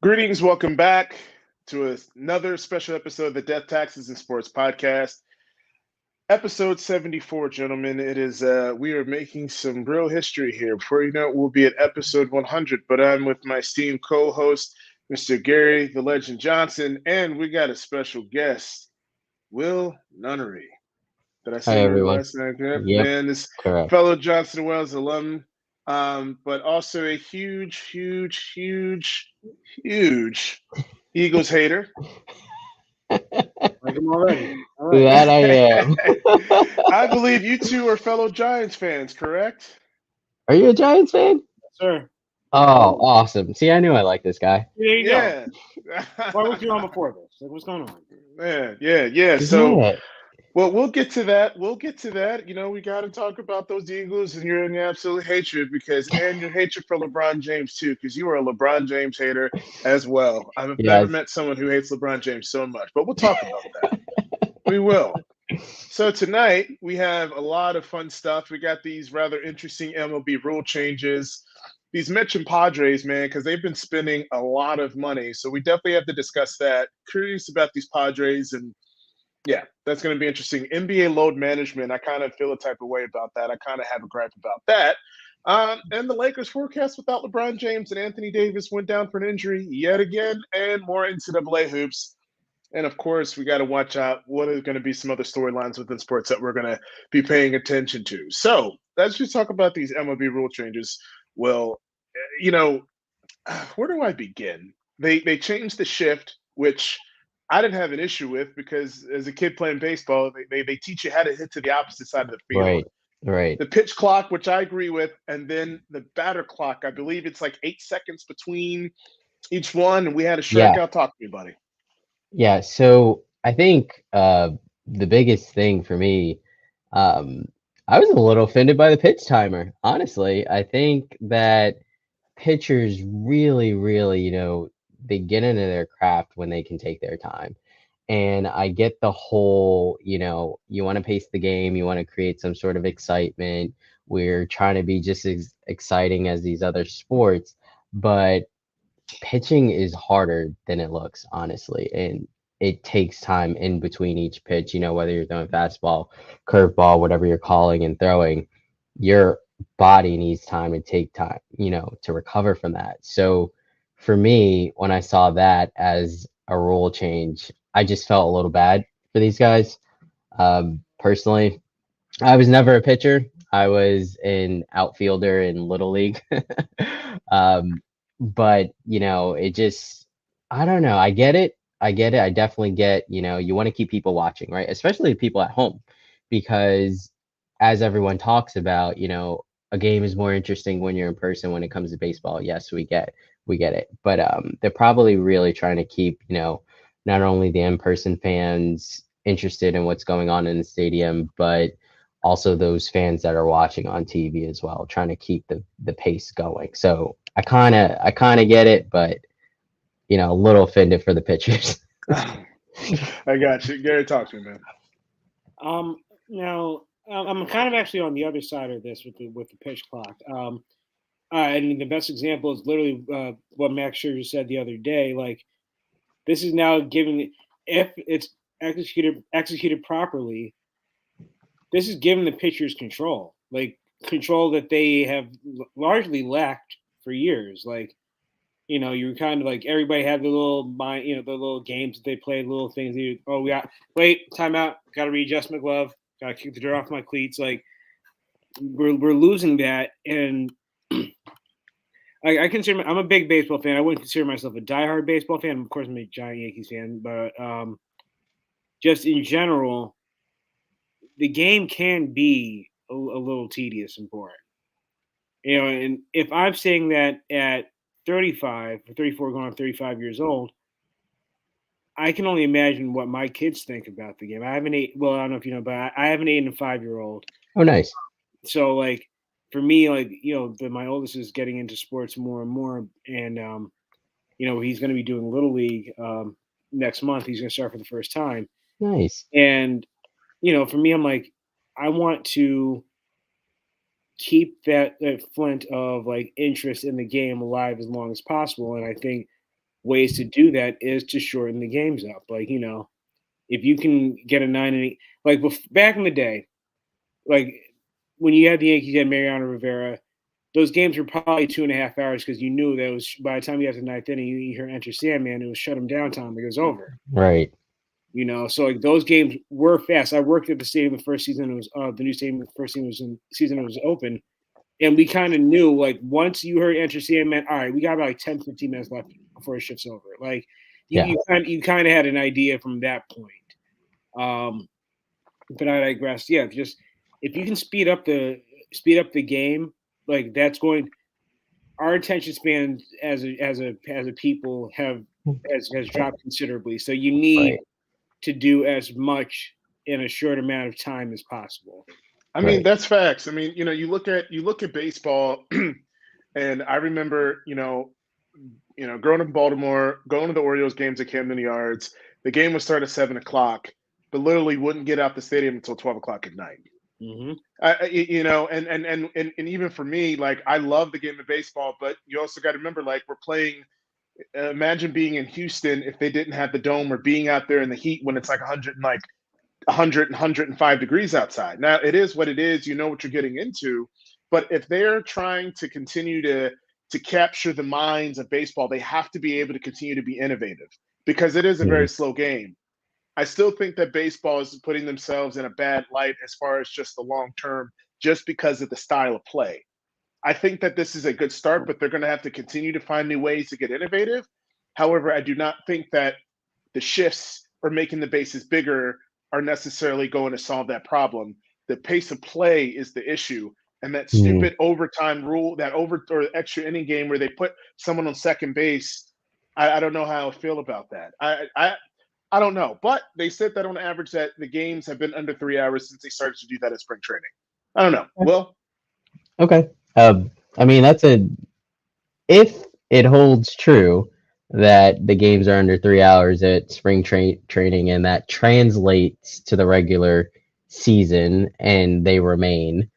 Greetings, welcome back to another special episode of the Death Taxes and Sports Podcast. Episode 74, gentlemen. It is we are making some real history here. Before you know it, we'll be at episode 100, but I'm with my esteemed co-host, Mr. Gary the Legend Johnson, and we got a special guest, Will Nunnery. Did I Hi say your everyone. last name correct? Yep, Man, this correct. fellow Johnson Wells alum, but also a huge Eagles hater. Like him already. All right. That I am. I believe you two are fellow Giants fans, correct? Are you a Giants fan? Sir. Oh, awesome. See, I knew I liked this guy. There you go. Yeah. Why weren't you on before this? Like, what's going on? Yeah. So, Yeah. well, we'll get to that. We'll get to that. We got to talk about those Eagles and your absolute hatred and your hatred for LeBron James too, because you are a LeBron James hater as well. I've never Yes. met someone who hates LeBron James so much, but we'll talk about that. We will. So tonight we have a lot of fun stuff. We got these rather interesting MLB rule changes. These Mets and Padres, man, because they've been spending a lot of money. So we definitely have to discuss that. Curious about these Padres, and yeah, that's going to be interesting. NBA load management, I kind of feel a type of way about that. I kind of have a gripe about that. And the Lakers forecast without LeBron James and Anthony Davis went down for an injury yet again, and more NCAA hoops. And of course, we got to watch out what are going to be some other storylines within sports that we're going to be paying attention to. So let's just talk about these MLB rule changes. Well, you know, where do I begin? They changed the shift, which I didn't have an issue with because as a kid playing baseball, they teach you how to hit to the opposite side of the field. Right. Right. The pitch clock, which I agree with, and then the batter clock. I believe it's like 8 seconds between each one, and we had a Yeah. strikeout. Talk to me, buddy. Yeah. So I think the biggest thing for me, um, I was a little offended by the pitch timer. Honestly, I think that pitchers really, they get into their craft when they can take their time. And I get the whole, you want to pace the game, you want to create some sort of excitement. We're trying to be just as exciting as these other sports, but pitching is harder than it looks, honestly. And it takes time in between each pitch, whether you're throwing fastball, curveball, whatever you're calling and throwing, your body needs time to take time, to recover from that. So for me, when I saw that as a rule change, I just felt a little bad for these guys. Personally, I was never a pitcher. I was an outfielder in Little League. um, but it just, I don't know. I get it. I get it. I definitely get, you want to keep people watching, right? Especially people at home, because as everyone talks about, a game is more interesting when you're in person when it comes to baseball. Yes, we get it. But they're probably really trying to keep, not only the in-person fans interested in what's going on in the stadium, but also those fans that are watching on TV as well, trying to keep the pace going. So I kind of get it, but a little offended for the pitchers. I got you. Gary, talk to me, man. Now I'm kind of actually on the other side of this with the pitch clock. And the best example is literally what Max Scherzer said the other day. Like, this is now giving, if it's executed properly, this is giving the pitchers control, like control that they have largely lacked for years. Like, you're kind of like everybody had the little mind, the little games that they played, little things. We got wait, timeout, got to readjust my glove, got to kick the dirt off my cleats. Like, we're losing that, and I consider I'm a big baseball fan. I wouldn't consider myself a diehard baseball fan. Of course, I'm a giant Yankees fan, but just in general, the game can be a little tedious and boring. And if I'm saying that at 35 or 34, going on 35 years old, I can only imagine what my kids think about the game. I have an eight. Well, I don't know if you know, but I have an 8 and 5 year old. Oh, nice. So, like, for me, like, my oldest is getting into sports more and more, and he's going to be doing little league next month. He's going to start for the first time, Nice. and for me, I'm like, I want to keep that flint of like interest in the game alive as long as possible, and I think ways to do that is to shorten the games up. Like, if you can get a 9 inning, like back in the day, like when you had the Yankees had Mariano Rivera, those games were probably 2.5 hours because you knew that it was by the time you got to the ninth inning, you hear Enter Sandman, it was shut them down time. It was over. Right. So like those games were fast. I worked at the stadium the first season. It was the new stadium. The first season it was open, and we kind of knew like once you heard Enter Sandman, all right, we got about like 10, 15 minutes left before it shifts over. Like you kind of had an idea from that point. But I digress. Yeah, just if you can speed up the game, like that's going. Our attention span as a people has dropped considerably. So you need to do as much in a short amount of time as possible. I mean, that's facts. I mean, you look at baseball, and I remember, growing up in Baltimore, going to the Orioles games at Camden Yards. The game would start at 7:00, but literally wouldn't get out the stadium until 12:00 at night. Mm-hmm. And even for me, like I love the game of baseball, but you also got to remember, like we're playing. Imagine being in Houston if they didn't have the dome, or being out there in the heat when it's like 100 and 105 degrees outside. Now it is what it is. You know what you're getting into, but if they're trying to continue to capture the minds of baseball, they have to be able to continue to be innovative because it is a very slow game. I still think that baseball is putting themselves in a bad light as far as just the long term, just because of the style of play. I think that this is a good start, but they're going to have to continue to find new ways to get innovative. However, I do not think that the shifts or making the bases bigger are necessarily going to solve that problem. The pace of play is the issue. And that stupid overtime rule, that or extra inning game where they put someone on second base, I don't know how I feel about that. I don't know, but they said that on average that the games have been under 3 hours since they started to do that at spring training. I don't know. Will? Okay. I mean, if it holds true that the games are under 3 hours at spring training and that translates to the regular season and they remain,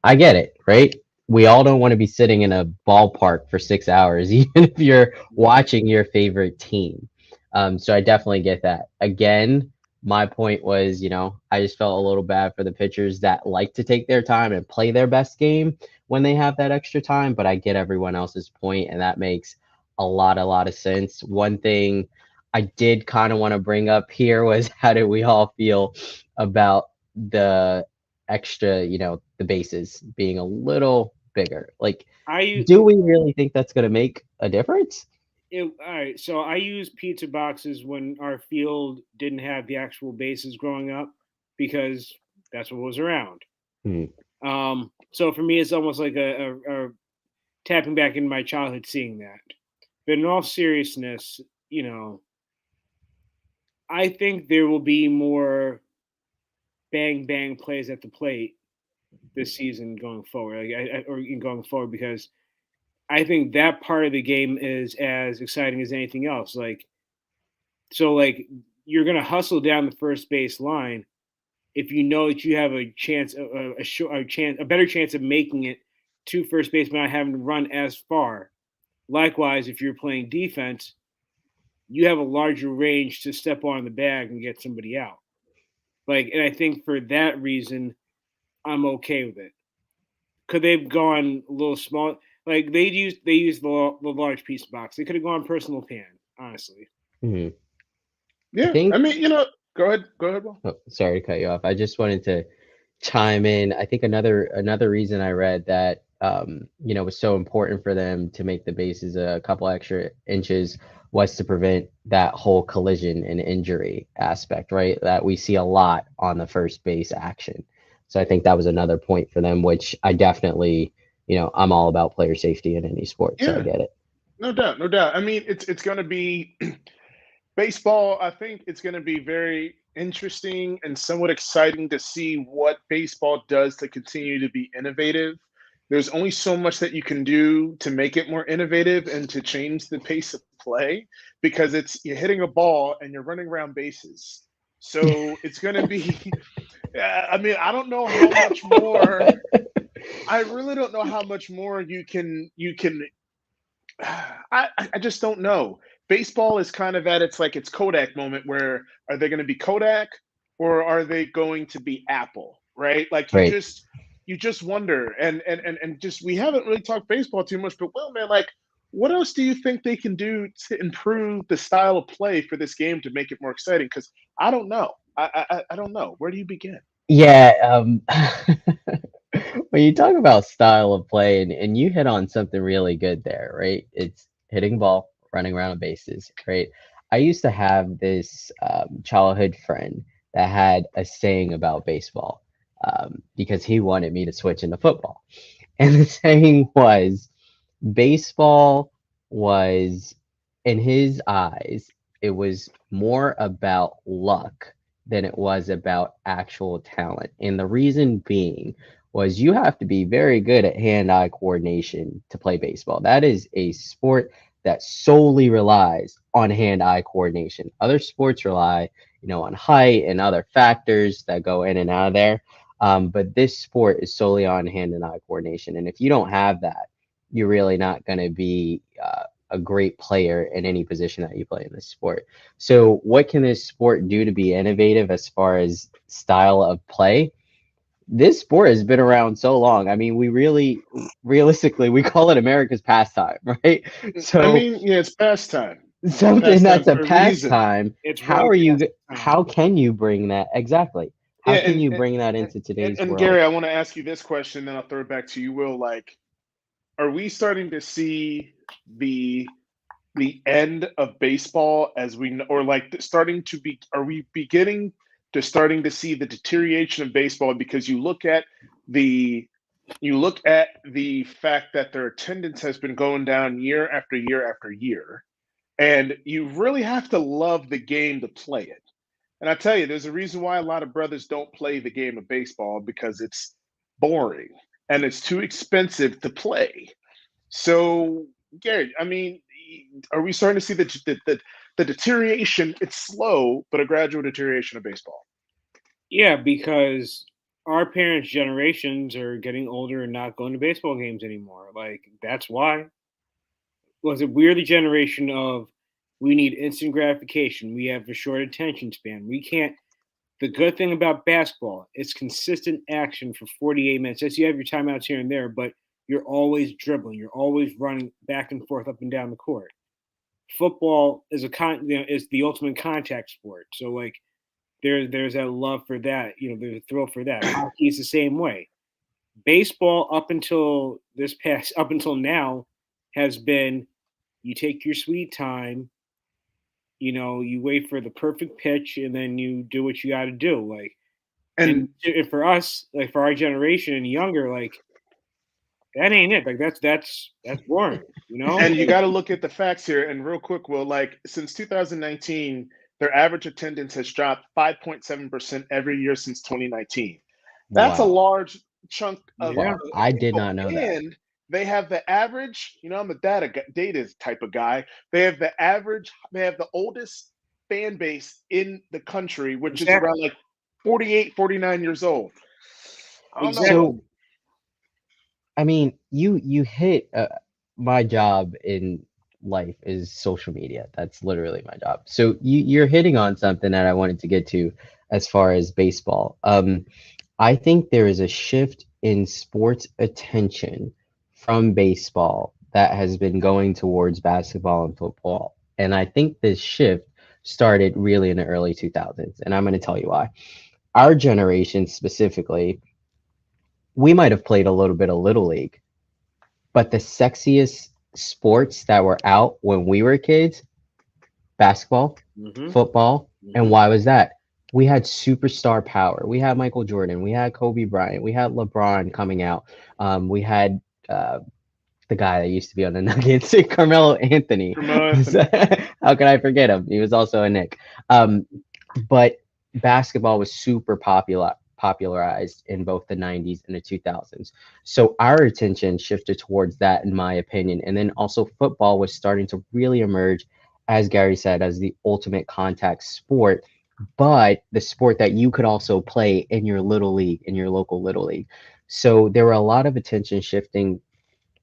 I get it, right? We all don't want to be sitting in a ballpark for 6 hours, even if you're watching your favorite team. So I definitely get that. Again, my point was, I just felt a little bad for the pitchers that like to take their time and play their best game when they have that extra time. But I get everyone else's point, and that makes a lot of sense. One thing I did kind of want to bring up here was how did we all feel about the extra, the bases being a little bigger? Like, do we really think that's going to make a difference? All right, so I used pizza boxes when our field didn't have the actual bases growing up because that's what was around. So for me, it's almost like a tapping back into my childhood seeing that. But in all seriousness, I think there will be more bang bang plays at the plate this season going forward, going forward, because I think that part of the game is as exciting as anything else. So you're going to hustle down the first base line if you know that you have a chance, a better chance of making it to first base, but not having to run as far. Likewise, if you're playing defense, you have a larger range to step on the bag and get somebody out. And I think for that reason, I'm okay with it. Could they've gone a little small? Like they used the large piece box. They could have gone personal pan, honestly. Mm-hmm. Yeah, I mean, go ahead. Will. Oh, sorry to cut you off. I just wanted to chime in. I think another reason I read that was so important for them to make the bases a couple extra inches was to prevent that whole collision and injury aspect, right? That we see a lot on the first base action. So I think that was another point for them, which I definitely, I'm all about player safety in any sport, so I get it. No doubt. I mean, it's going to be baseball. I think it's going to be very interesting and somewhat exciting to see what baseball does to continue to be innovative. There's only so much that you can do to make it more innovative and to change the pace of play because you're hitting a ball and you're running around bases. So it's going to be. I mean, I don't know how much more. I really don't know how much more you can. I just don't know. baseball is kind of at its Kodak moment where are they going to be Kodak or are they going to be Apple, right? Like Right. you just wonder and just we haven't really talked baseball too much, but Will, man, like what else do you think they can do to improve the style of play for this game to make it more exciting? Because I don't know. I don't know. Where do you begin? Yeah, when you talk about style of play, and you hit on something really good there, right? It's hitting ball, running around the bases, right? I used to have this childhood friend that had a saying about baseball because he wanted me to switch into football. And the saying was, baseball was, in his eyes, it was more about luck than it was about actual talent. And the reason being was you have to be very good at hand-eye coordination to play baseball. That is a sport that solely relies on hand-eye coordination. Other sports rely, on height and other factors that go in and out of there. But this sport is solely on hand and eye coordination. And if you don't have that, you're really not going to be a great player in any position that you play in this sport. So, what can this sport do to be innovative as far as style of play? This sport has been around so long. I mean, we really, realistically, we call it America's pastime, right? I So, mean, yeah, it's pastime. something Pastime that's a for a reason. pastime, It's how really are you, past how time. can you bring that? Exactly. Yeah, How can you bring that and, into today's and world? Gary, I want to ask you this question, then I'll throw it back to you, Will. Like, are we starting to see the the end of baseball as or like starting to be? Are we beginning to starting to see the deterioration of baseball because the you look at the fact that their attendance has been going down year after year after year, and you really have to love the game to play it. And I tell you, there's a reason why a lot of brothers don't play the game of baseball because it's boring and it's too expensive to play. So, Gary, I mean, are we starting to see the deterioration? It's slow, but a gradual deterioration of baseball. Yeah, because our parents' generations are getting older and not going to baseball games anymore. Like that's why. Was it we're the generation of we need instant gratification. We have a short attention span. We can't. The good thing about basketball, it's consistent action for 48 minutes. Yes, you have your timeouts here and there, but you're always dribbling. You're always running back and forth up and down the court. Football is is the ultimate contact sport. So like there's that love for that. There's a thrill for that. Hockey is the same way. Baseball up until now has been you take your sweet time, you wait for the perfect pitch and then you do what you got to do. Like, and And for us, like for our generation and younger, like that ain't it. Like that's boring, and you got to look at the facts here. And real quick, Will, like since 2019, their average attendance has dropped 5.7% every year since 2019. That's a Wow. large chunk Yeah. Wow. I did people. not know that. And they have the average, I'm a data type of guy. They have the oldest fan base in the country, which is Exactly. around like 48, 49 years old. I don't know. Exactly. So, I mean, you hit my job in life is social media. That's literally my job. So you're hitting on something that I wanted to get to as far as baseball. I think there is a shift in sports attention from baseball that has been going towards basketball and football. And I think this shift started really in the early 2000s. And I'm going to tell you why. Our generation specifically, we might have played a little bit of Little League, but the sexiest sports that were out when we were kids, basketball, Mm-hmm. football, and Mm-hmm. why was that? We had superstar power. We had Michael Jordan. We had Kobe Bryant. We had LeBron coming out. We had the guy that used to be on the Nuggets, Carmelo Anthony. Carmelo Anthony. How can I forget him? He was also a Knick. But basketball was super popularized in both the 90s and the 2000s. So our attention shifted towards that, in my opinion. And then also football was starting to really emerge, as Gary said, as the ultimate contact sport, but the sport that you could also play in your little league, in your local little league. So there were a lot of attention shifting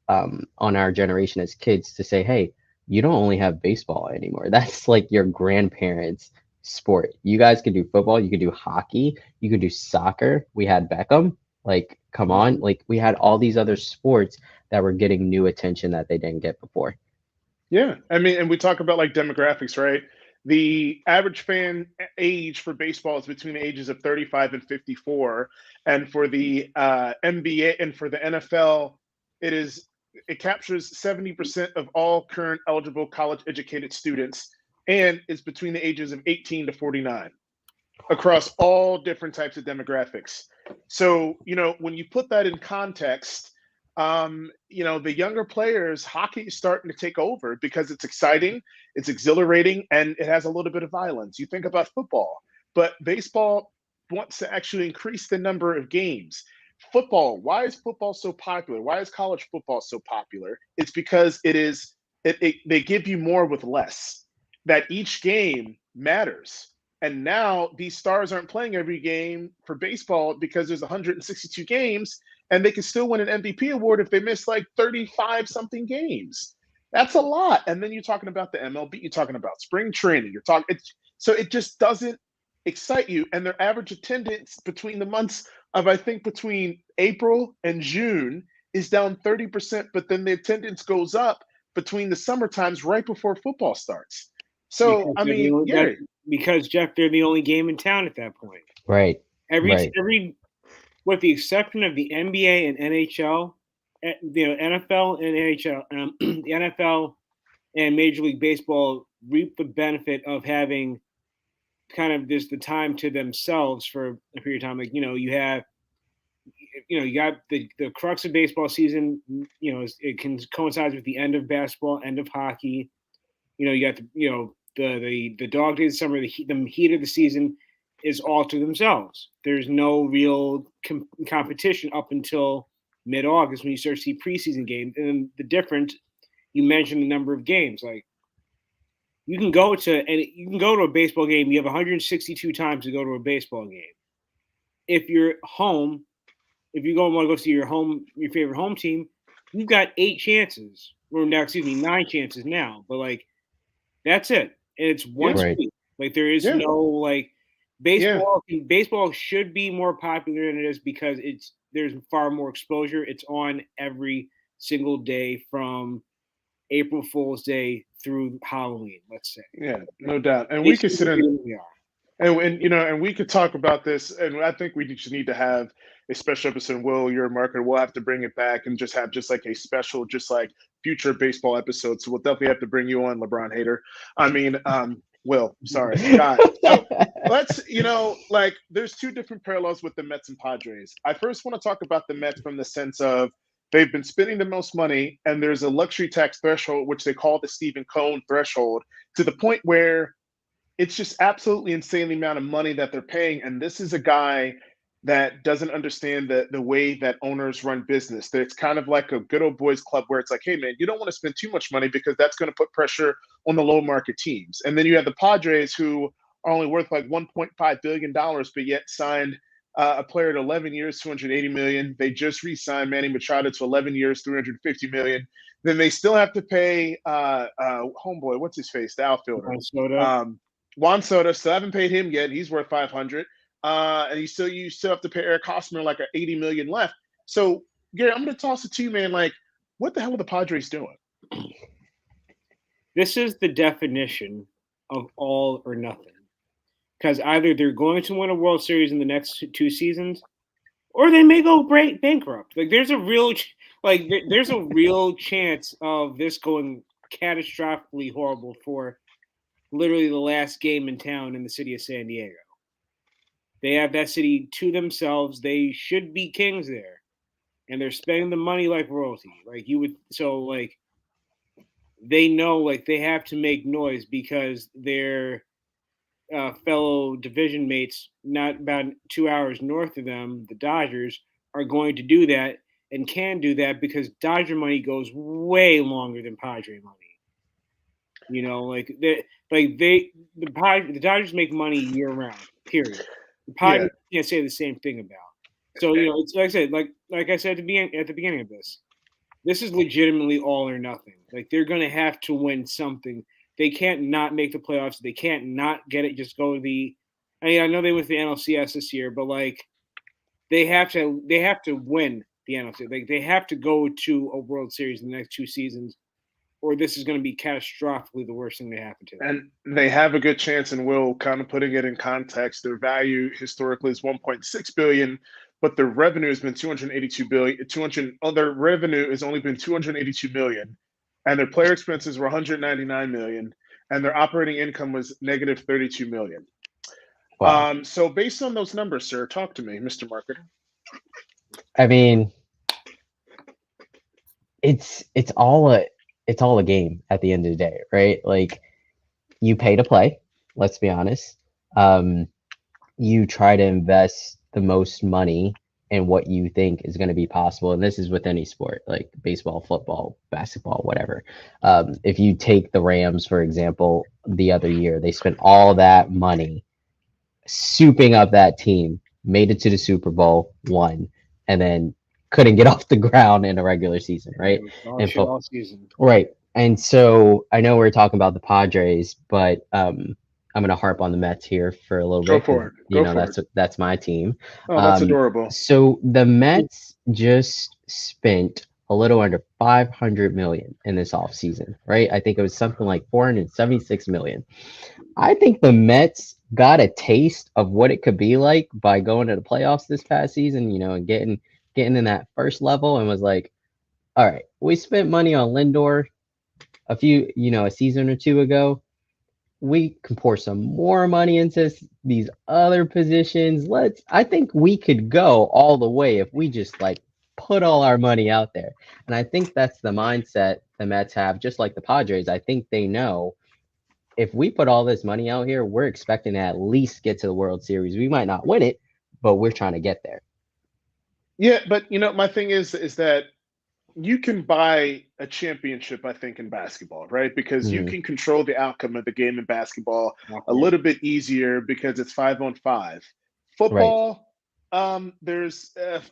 on our generation as kids to say, hey, you don't only have baseball anymore. That's like your grandparents' sport. You guys could do football, you could do hockey, you could do soccer. We had Beckham. Like, come on. Like, we had all these other sports that were getting new attention that they didn't get before. Yeah, I mean, and we talk about like demographics, right? The average fan age for baseball is between the ages of 35 and 54, and for the NBA and for the NFL, it captures 70% of all current eligible college educated students, and it's between the ages of 18 to 49 across all different types of demographics. So, when you put that in context, the younger players, hockey is starting to take over because it's exciting, it's exhilarating, and it has a little bit of violence. You think about football, but baseball wants to actually increase the number of games. Football, why is football so popular? Why is college football so popular? It's because they give you more with less. That each game matters. And now these stars aren't playing every game for baseball because there's 162 games, and they can still win an MVP award if they miss like 35 something games. That's a lot. And then you're talking about the MLB, you're talking about spring training, so it just doesn't excite you. And their average attendance between the months of, I think, between April and June is down 30%, but then the attendance goes up between the summer times right before football starts. So, because Jeff, they're the only game in town at that point. Right. Every, with the exception of the NBA and NHL, NFL and NHL, the NFL and Major League Baseball reap the benefit of having kind of the time to themselves for a period of time. Like, you got the crux of baseball season. It can coincide with the end of basketball, end of hockey. You got the dog days of summer, the heat of the season is all to themselves. There's no real competition up until mid-August when you start to see preseason games. And the difference, you mentioned the number of games. Like, you can go to a baseball game. You have 162 times to go to a baseball game. If you're home, if you want to go see your favorite home team, you've got 8 chances. Or now, 9 chances now. But like, that's it. And it's once a week. Like, there is no like baseball. Baseball should be more popular than it is because there's far more exposure. It's on every single day from April Fool's Day through Halloween. Let's say. Yeah, no doubt. And we could sit in. And we could talk about this, and I think we just need to have a special episode. Will, you're a marketer. We'll have to bring it back and just have like a special, just like future baseball episode. So we'll definitely have to bring you on, LeBron hater. I mean, Will, sorry, God. So let's, there's 2 different parallels with the Mets and Padres. I first want to talk about the Mets from the sense of they've been spending the most money, and there's a luxury tax threshold, which they call the Stephen Cohen threshold, to the point where it's just absolutely insane the amount of money that they're paying. And this is a guy that doesn't understand the way that owners run business. That it's kind of like a good old boys club where it's like, hey, man, you don't want to spend too much money because that's going to put pressure on the low market teams. And then you have the Padres, who are only worth like $1.5 billion, but yet signed a player at 11 years, $280 million. They just re-signed Manny Machado to 11 years, $350 million. Then they still have to pay homeboy, what's his face, the outfielder. Juan Soto, still haven't paid him yet. He's worth $500, and you still have to pay Eric Hosmer like a $80 million left. So, Gary, I'm going to toss it to you, man. Like, what the hell are the Padres doing? This is the definition of all or nothing, because either they're going to win a World Series in the next 2 seasons, or they may go bankrupt. Like, there's a real chance of this going catastrophically horrible for literally the last game in town in the city of San Diego. They have that city to themselves. They should be kings there, and they're spending the money like royalty. Like you would, so like they know like they have to make noise because their fellow division mates, not about 2 hours north of them, the Dodgers, are going to do that and can do that because Dodger money goes way longer than Padre money. The Dodgers make money year round. Period. The Padres can't say the same thing about. So it's like I said, like I said at the beginning of this, This is legitimately all or nothing. Like they're going to have to win something. They can't not make the playoffs. They can't not get it. Just go to the. I mean, I know they went to the NLCS this year, but like they have to win the NLCS. Like they have to go to a World Series in the next 2 seasons, or this is going to be catastrophically the worst thing that happened to them. And they have a good chance, and Will, kind of putting it in context, their value historically is 1.6 billion, but their revenue has been 282 billion. Their revenue has only been 282 million, and their player expenses were 199 million, and their operating income was negative 32 million. Wow. So based on those numbers, sir, talk to me, Mr. Marketer. I mean, it's all a game at the end of the day, right? Like you pay to play, let's be honest. You try to invest the most money in what you think is going to be possible. And this is with any sport, like baseball, football, basketball, whatever. If you take the Rams, for example, the other year, they spent all that money souping up that team, made it to the Super Bowl, won, and then couldn't get off the ground in a regular season, right? All season. Right. And so I know we're talking about the Padres, but I'm going to harp on the Mets here for a little bit. Go for it. That's my team. Oh, that's adorable. So the Mets just spent a little under 500 million in this offseason, right? I think it was something like 476 million. I think the Mets got a taste of what it could be like by going to the playoffs this past season, and getting in that first level, and was like, all right, we spent money on Lindor a season or two ago. We can pour some more money into these other positions. I think we could go all the way if we just like put all our money out there. And I think that's the mindset the Mets have, just like the Padres. I think they know if we put all this money out here, we're expecting to at least get to the World Series. We might not win it, but we're trying to get there. Yeah, but my thing is that you can buy a championship, I think, in basketball, right? Because you can control the outcome of the game in basketball a little bit easier because it's 5-on-5. Football, right.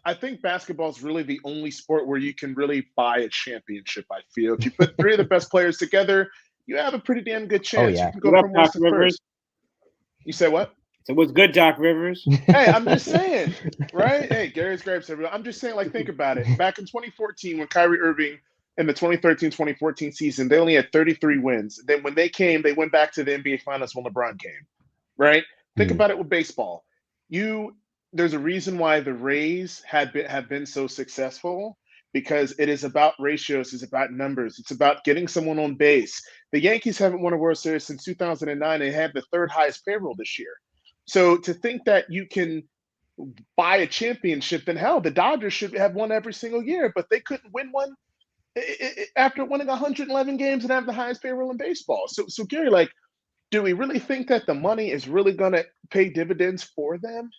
I think basketball is really the only sport where you can really buy a championship, I feel. If you put 3 of the best players together, you have a pretty damn good chance. Oh, yeah. You can go from worst to first. You say what? So what's good, Doc Rivers? Hey, I'm just saying, right? Hey, Gary's Grapes, everyone. I'm just saying, like, think about it. Back in 2014, when Kyrie Irving in the 2013-2014 season, they only had 33 wins. Then when they came, they went back to the NBA Finals when LeBron came, right? Think about it with baseball. There's a reason why the Rays have been so successful, because it is about ratios, it's about numbers, it's about getting someone on base. The Yankees haven't won a World Series since 2009. They have the 3rd highest payroll this year. So to think that you can buy a championship, then hell, the Dodgers should have won every single year, but they couldn't win one after winning 111 games and have the highest payroll in baseball. So Gary, like, do we really think that the money is really going to pay dividends for them?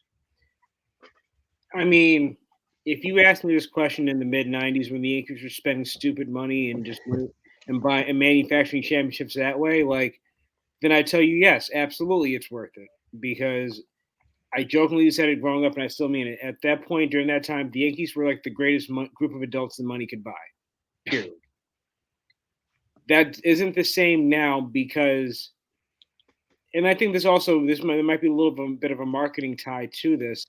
I mean, if you asked me this question in the mid-'90s when the Yankees were spending stupid money and just buying and manufacturing championships that way, like, then I'd tell you, yes, absolutely, it's worth it. Because I jokingly said it growing up, and I still mean it. At that point, during that time, the Yankees were like the greatest group of adults that money could buy, period. That isn't the same now because, and I think there might be a little bit of a marketing tie to this.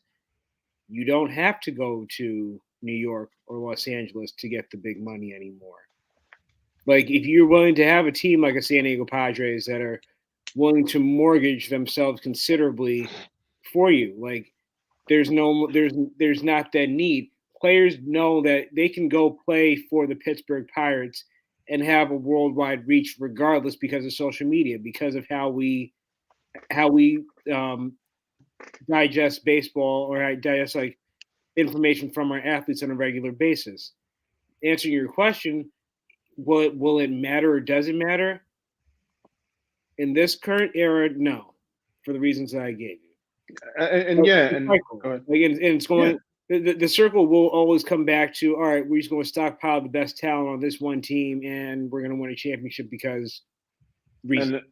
You don't have to go to New York or Los Angeles to get the big money anymore. Like, if you're willing to have a team like a San Diego Padres that are willing to mortgage themselves considerably for you, like there's not that need. Players know that they can go play for the Pittsburgh Pirates and have a worldwide reach regardless because of social media, because of how we digest baseball or digest like information from our athletes on a regular basis. Answering your question, will it matter or does it matter? In this current era, no, for the reasons that I gave you. It's going. Yeah. The circle will always come back to, all right, we're just going to stockpile the best talent on this one team, and we're going to win a championship because reasons.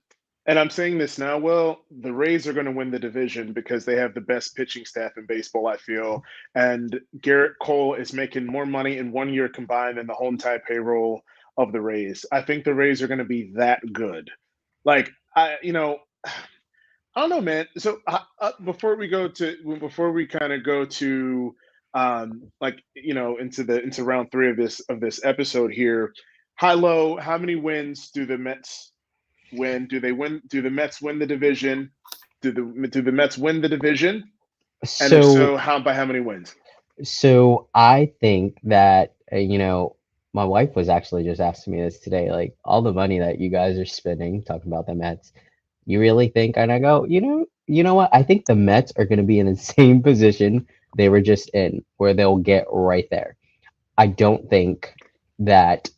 And I'm saying this now, Will, the Rays are going to win the division because they have the best pitching staff in baseball, I feel. And Garrett Cole is making more money in 1 year combined than the whole entire payroll of the Rays. I think the Rays are going to be that good. Like, I don't know, man. So before we kind of go to into round three of this episode here, high low, how many wins do the Mets win? Do they win? Do the Mets win the division? Do the Mets win the division? And if So so, how many wins? So I think that my wife was actually just asking me this today, like all the money that you guys are spending talking about the Mets, you really think? And I go, you know what? I think the Mets are going to be in the same position they were just in, where they'll get right there. I don't think that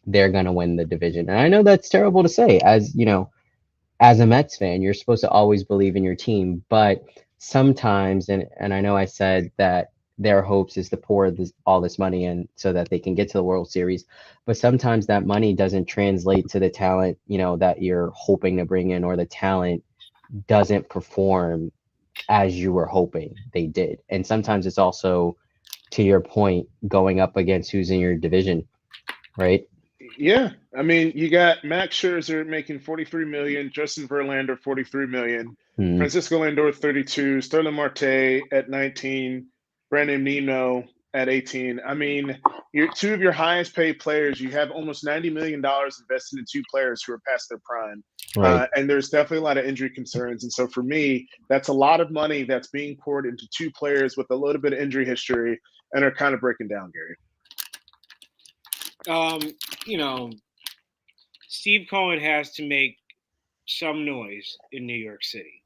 they're going to win the division, and I know that's terrible to say. As a Mets fan, you're supposed to always believe in your team, but sometimes, and I know I said that their hopes is to pour all this money in so that they can get to the World Series, but sometimes that money doesn't translate to the talent, that you're hoping to bring in, or the talent doesn't perform as you were hoping they did. And sometimes it's also, to your point, going up against who's in your division, right? Yeah, I mean, you got Max Scherzer making 43 million, Justin Verlander 43 million, Hmm. Francisco Lindor 32, Sterling Marte at 19, Brandon Nino at 18. I mean, you're two of your highest paid players. You have almost $90 million invested in two players who are past their prime. Right. And there's definitely a lot of injury concerns. And so for me, that's a lot of money that's being poured into two players with a little bit of injury history and are kind of breaking down, Gary. You know, Steve Cohen has to make some noise in New York City.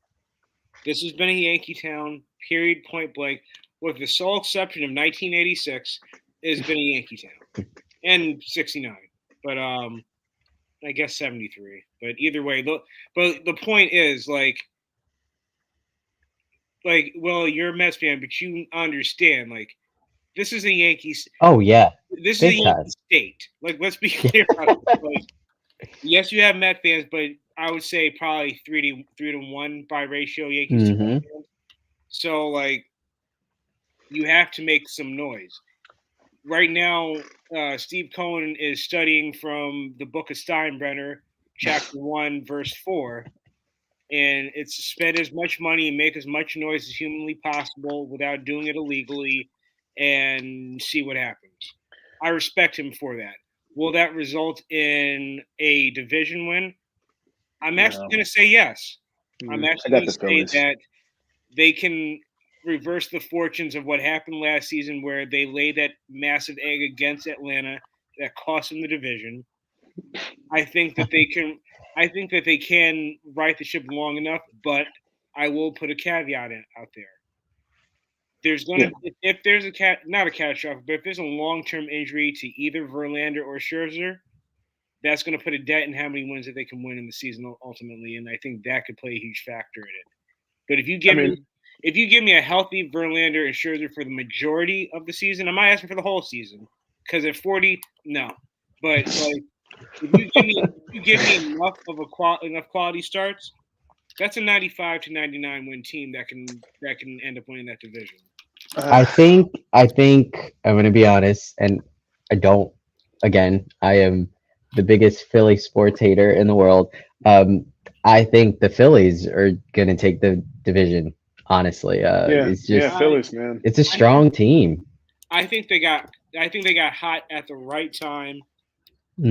This has been a Yankee town, period, point blank, with the sole exception of 1986, it's been a Yankee town, and 69, but I guess 73. But either way, but the point is well, you're a Mets fan, but you understand, like, this is a Yankees. Oh yeah, This is a big Yankee time. state. Like, let's be clear about it. Like, yes, you have Met fans, but I would say probably 3-1 by ratio Yankees to Met Hmm. fans. So, like, you have to make some noise. Right now, Steve Cohen is studying from the Book of Steinbrenner, chapter 1, verse 4, and it's spend as much money and make as much noise as humanly possible without doing it illegally, and see what happens. I respect him for that. Will that result in a division win? I'm actually No. going to say yes. I'm I actually got going to the say Phillies. that they can reverse the fortunes of what happened last season, where they laid that massive egg against Atlanta that cost them the division. I think that they can. I think that they can right the ship long enough, but I will put a caveat out there. There's Yeah. gonna if there's not a catastrophic, but if there's a long-term injury to either Verlander or Scherzer, that's going to put a dent in how many wins that they can win in the season ultimately, and I think that could play a huge factor in it. But I mean, if you give me a healthy Verlander and Scherzer for the majority of the season, I'm not asking for the whole season because at 40, no. But like, if you give me enough quality starts, that's a 95 to 99 win team that can end up winning that division. I think I'm gonna be honest, and I don't. Again, I am the biggest Philly sports hater in the world. Um, I think the Phillies are gonna take the division. Honestly, yeah, it's yeah, just Phillies, man. it's a I think strong team. I think they got hot at the right time.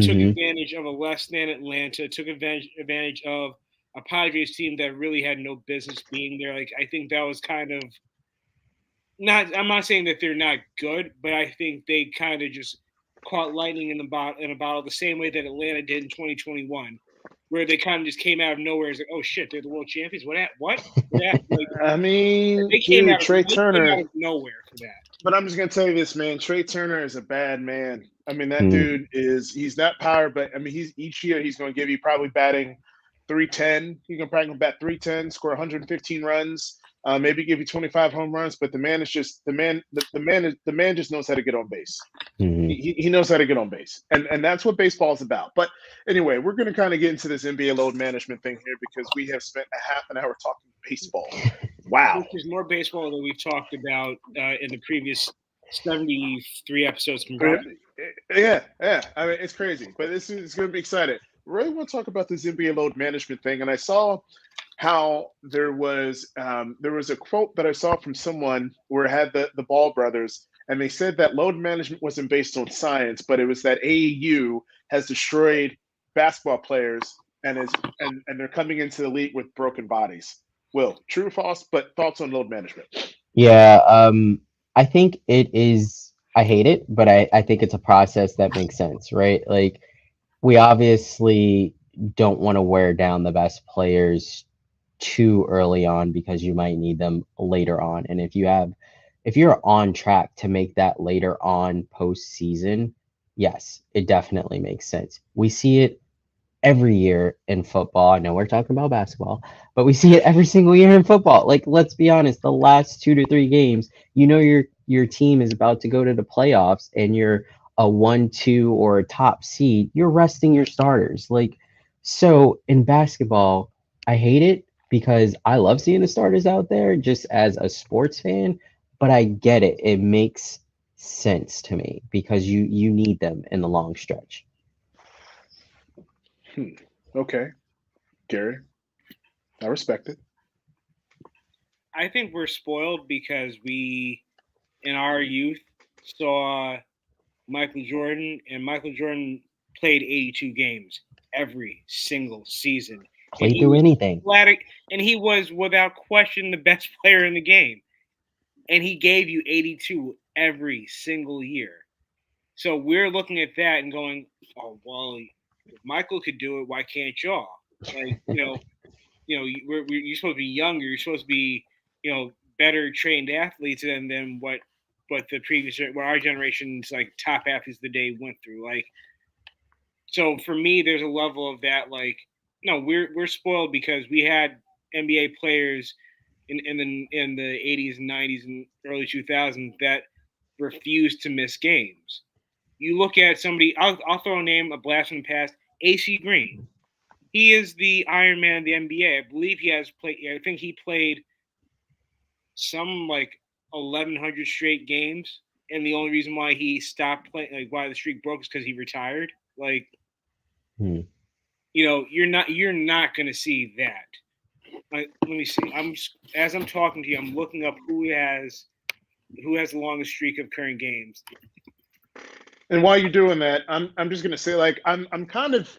Took Hmm. advantage of a less than Atlanta. Took advantage of a Padres team that really had no business being there. Like, I think that was kind of not. I'm not saying that they're not good, but I think they kind of just caught lightning in a bottle, the same way that Atlanta did in 2021, where they kind of just came out of nowhere. It's like, oh shit, they're the world champions. What? Yeah, like, I mean, they dude, Trey came out Turner. of nowhere for that. But I'm just gonna tell you this, man. Trey Turner is a bad man. I mean, that Mm. dude he's not power, but I mean, he's each year he's gonna give you probably batting 310. He's gonna probably bat 310, score 115 runs. maybe give you 25 home runs, but the man is just the man just knows how to get on base. Mhm. He knows how to get on base, and that's what baseball is about. But anyway, we're going to kind of get into this NBA load management thing here because we have spent a half an hour talking baseball. Wow, Which is more baseball than we've talked about in the previous 73 episodes combined. yeah. I mean, it's crazy, but it's going to be exciting. Really want to talk about this NBA load management thing, and I saw how there was a quote that I saw from someone where it had the Ball brothers, and they said that load management wasn't based on science, but it was that AAU has destroyed basketball players and they're coming into the league with broken bodies. Will, true or false? But thoughts on load management? Yeah, I think it is. I hate it, but I think it's a process that makes sense, right? Like, we obviously don't want to wear down the best players too early on because you might need them later on. And if you're on track to make that later on postseason, yes, it definitely makes sense. We see it every year in football. I know we're talking about basketball, but we see it every single year in football. Like, let's be honest, the last 2 to 3 games, your team is about to go to the playoffs and you're a 1, 2 or a top seed, you're resting your starters. Like, so in basketball, I hate it because I love seeing the starters out there just as a sports fan, but I get it. It makes sense to me because you need them in the long stretch. Okay, Gary, I respect it. I think we're spoiled because we, in our youth, saw Michael Jordan, and Michael Jordan played 82 games every single season. Play through anything. And he was, without question, the best player in the game. And he gave you 82 every single year. So we're looking at that and going, oh, well, if Michael could do it, why can't y'all? Like, you're supposed to be younger. You're supposed to be, better trained athletes than what our generation's like top athletes of the day went through. Like, so for me, there's a level of that. Like, no, we're spoiled because we had NBA players in the 80s and 90s and early 2000s that refused to miss games. You look at somebody. I'll throw a name, a blast from the past. AC Green. He is the Iron Man of the NBA. I believe he has played. I think he played some like 1,100 straight games, and the only reason why he stopped playing, like why the streak broke, is because he retired. Like, you're not going to see that. Like, let me see. As I'm talking to you, I'm looking up who has the longest streak of current games. And while you're doing that, I'm just gonna say, like, I'm kind of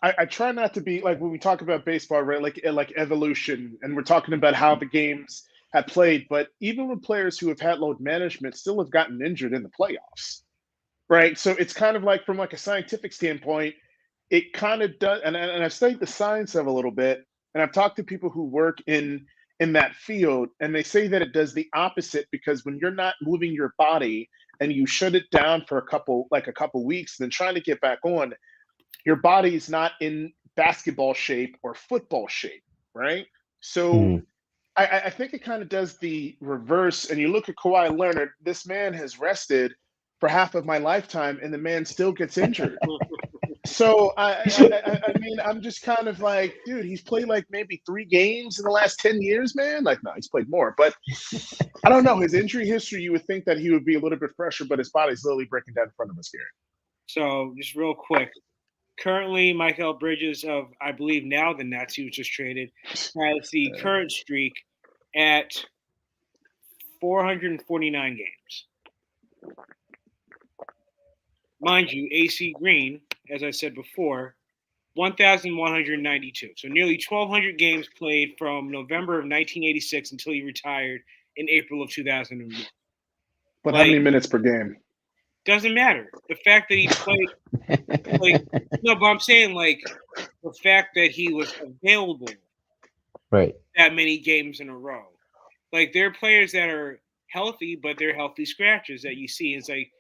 I try not to be like when we talk about baseball, right? Like evolution, and we're talking about how the games have played. But even with players who have had load management, still have gotten injured in the playoffs, right? So it's kind of like from like a scientific standpoint, it kind of does. And I've studied the science of it a little bit, and I've talked to people who work in that field, and they say that it does the opposite because when you're not moving your body and you shut it down for a couple weeks, then trying to get back on, your body is not in basketball shape or football shape, right? So I think it kind of does the reverse. And you look at Kawhi Leonard, this man has rested for half of my lifetime, and the man still gets injured. So I mean, I'm just kind of like, dude, he's played like maybe 3 games in the last 10 years, man. Like, no, he's played more. But I don't know. His injury history, you would think that he would be a little bit fresher, but his body's literally breaking down in front of us here. So just real quick, currently Mikal Bridges of, I believe now the Nets, he was just traded, has the current streak at 449 games. Mind you, AC Green, as I said before, 1,192. So nearly 1,200 games played from November of 1986 until he retired in April of 2001. But how many minutes per game? Doesn't matter. The fact that he played, no, but I'm saying like the fact that he was available, right, that many games in a row. Like, there are players that are healthy, but they're healthy scratches that you see. It's like,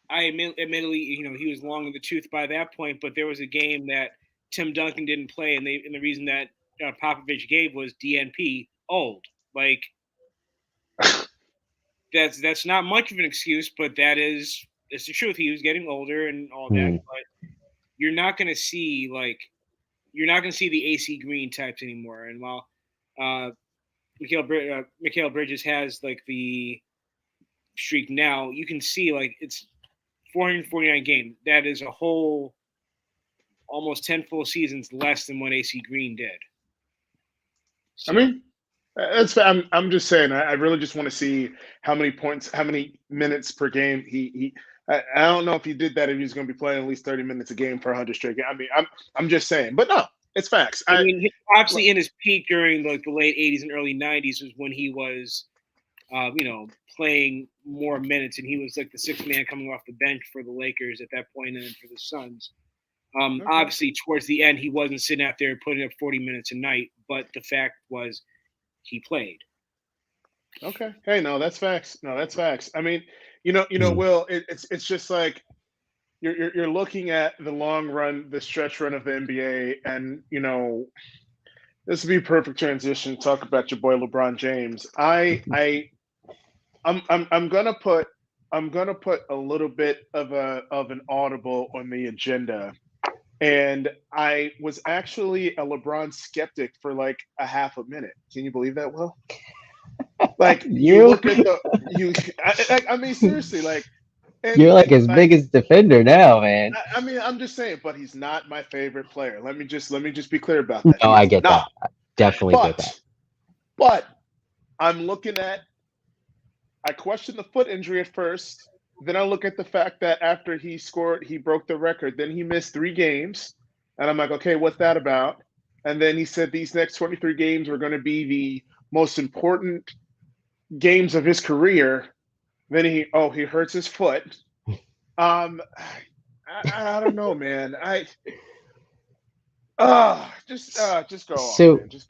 admittedly, he was long in the tooth by that point, but there was a game that Tim Duncan didn't play, and the reason that Popovich gave was DNP, old. Like that's not much of an excuse, but it's the truth. He was getting older and all that, but you're not going to see the AC Green types anymore. And while Mikal Bridges has like the streak now, you can see like it's 449 games. That is a whole almost 10 full seasons less than what AC Green did. So. I mean, I'm just saying. I really just want to see how many points, how many minutes per game I don't know if he did that if he's going to be playing at least 30 minutes a game for 100 straight games. I mean, I'm just saying, but no, it's facts. I mean, obviously in his peak during like the late 80s and early 90s was when he was, playing more minutes, and he was like the sixth man coming off the bench for the Lakers at that point, and then for the Suns. Obviously, towards the end, he wasn't sitting out there putting up 40 minutes a night, but the fact was he played. Okay. Hey, no, that's facts. I mean, Will, it's just like you're looking at the long run, the stretch run of the NBA, and this would be a perfect transition to talk about your boy LeBron James. I'm gonna put a little bit of an audible on the agenda. And I was actually a LeBron skeptic for like a half a minute. Can you believe that, Will? Like you look at I mean, seriously, like you're like as big as defender now, man. I mean, I'm just saying, but he's not my favorite player. Let me just be clear about that. No, I get that. I definitely get that. But I'm looking at. I questioned the foot injury at first. Then I look at the fact that after he scored, he broke the record. Then he missed 3 games. And I'm like, okay, what's that about? And then he said these next 23 games were going to be the most important games of his career. Then he hurts his foot. I don't know, man. Just go on, man. Just go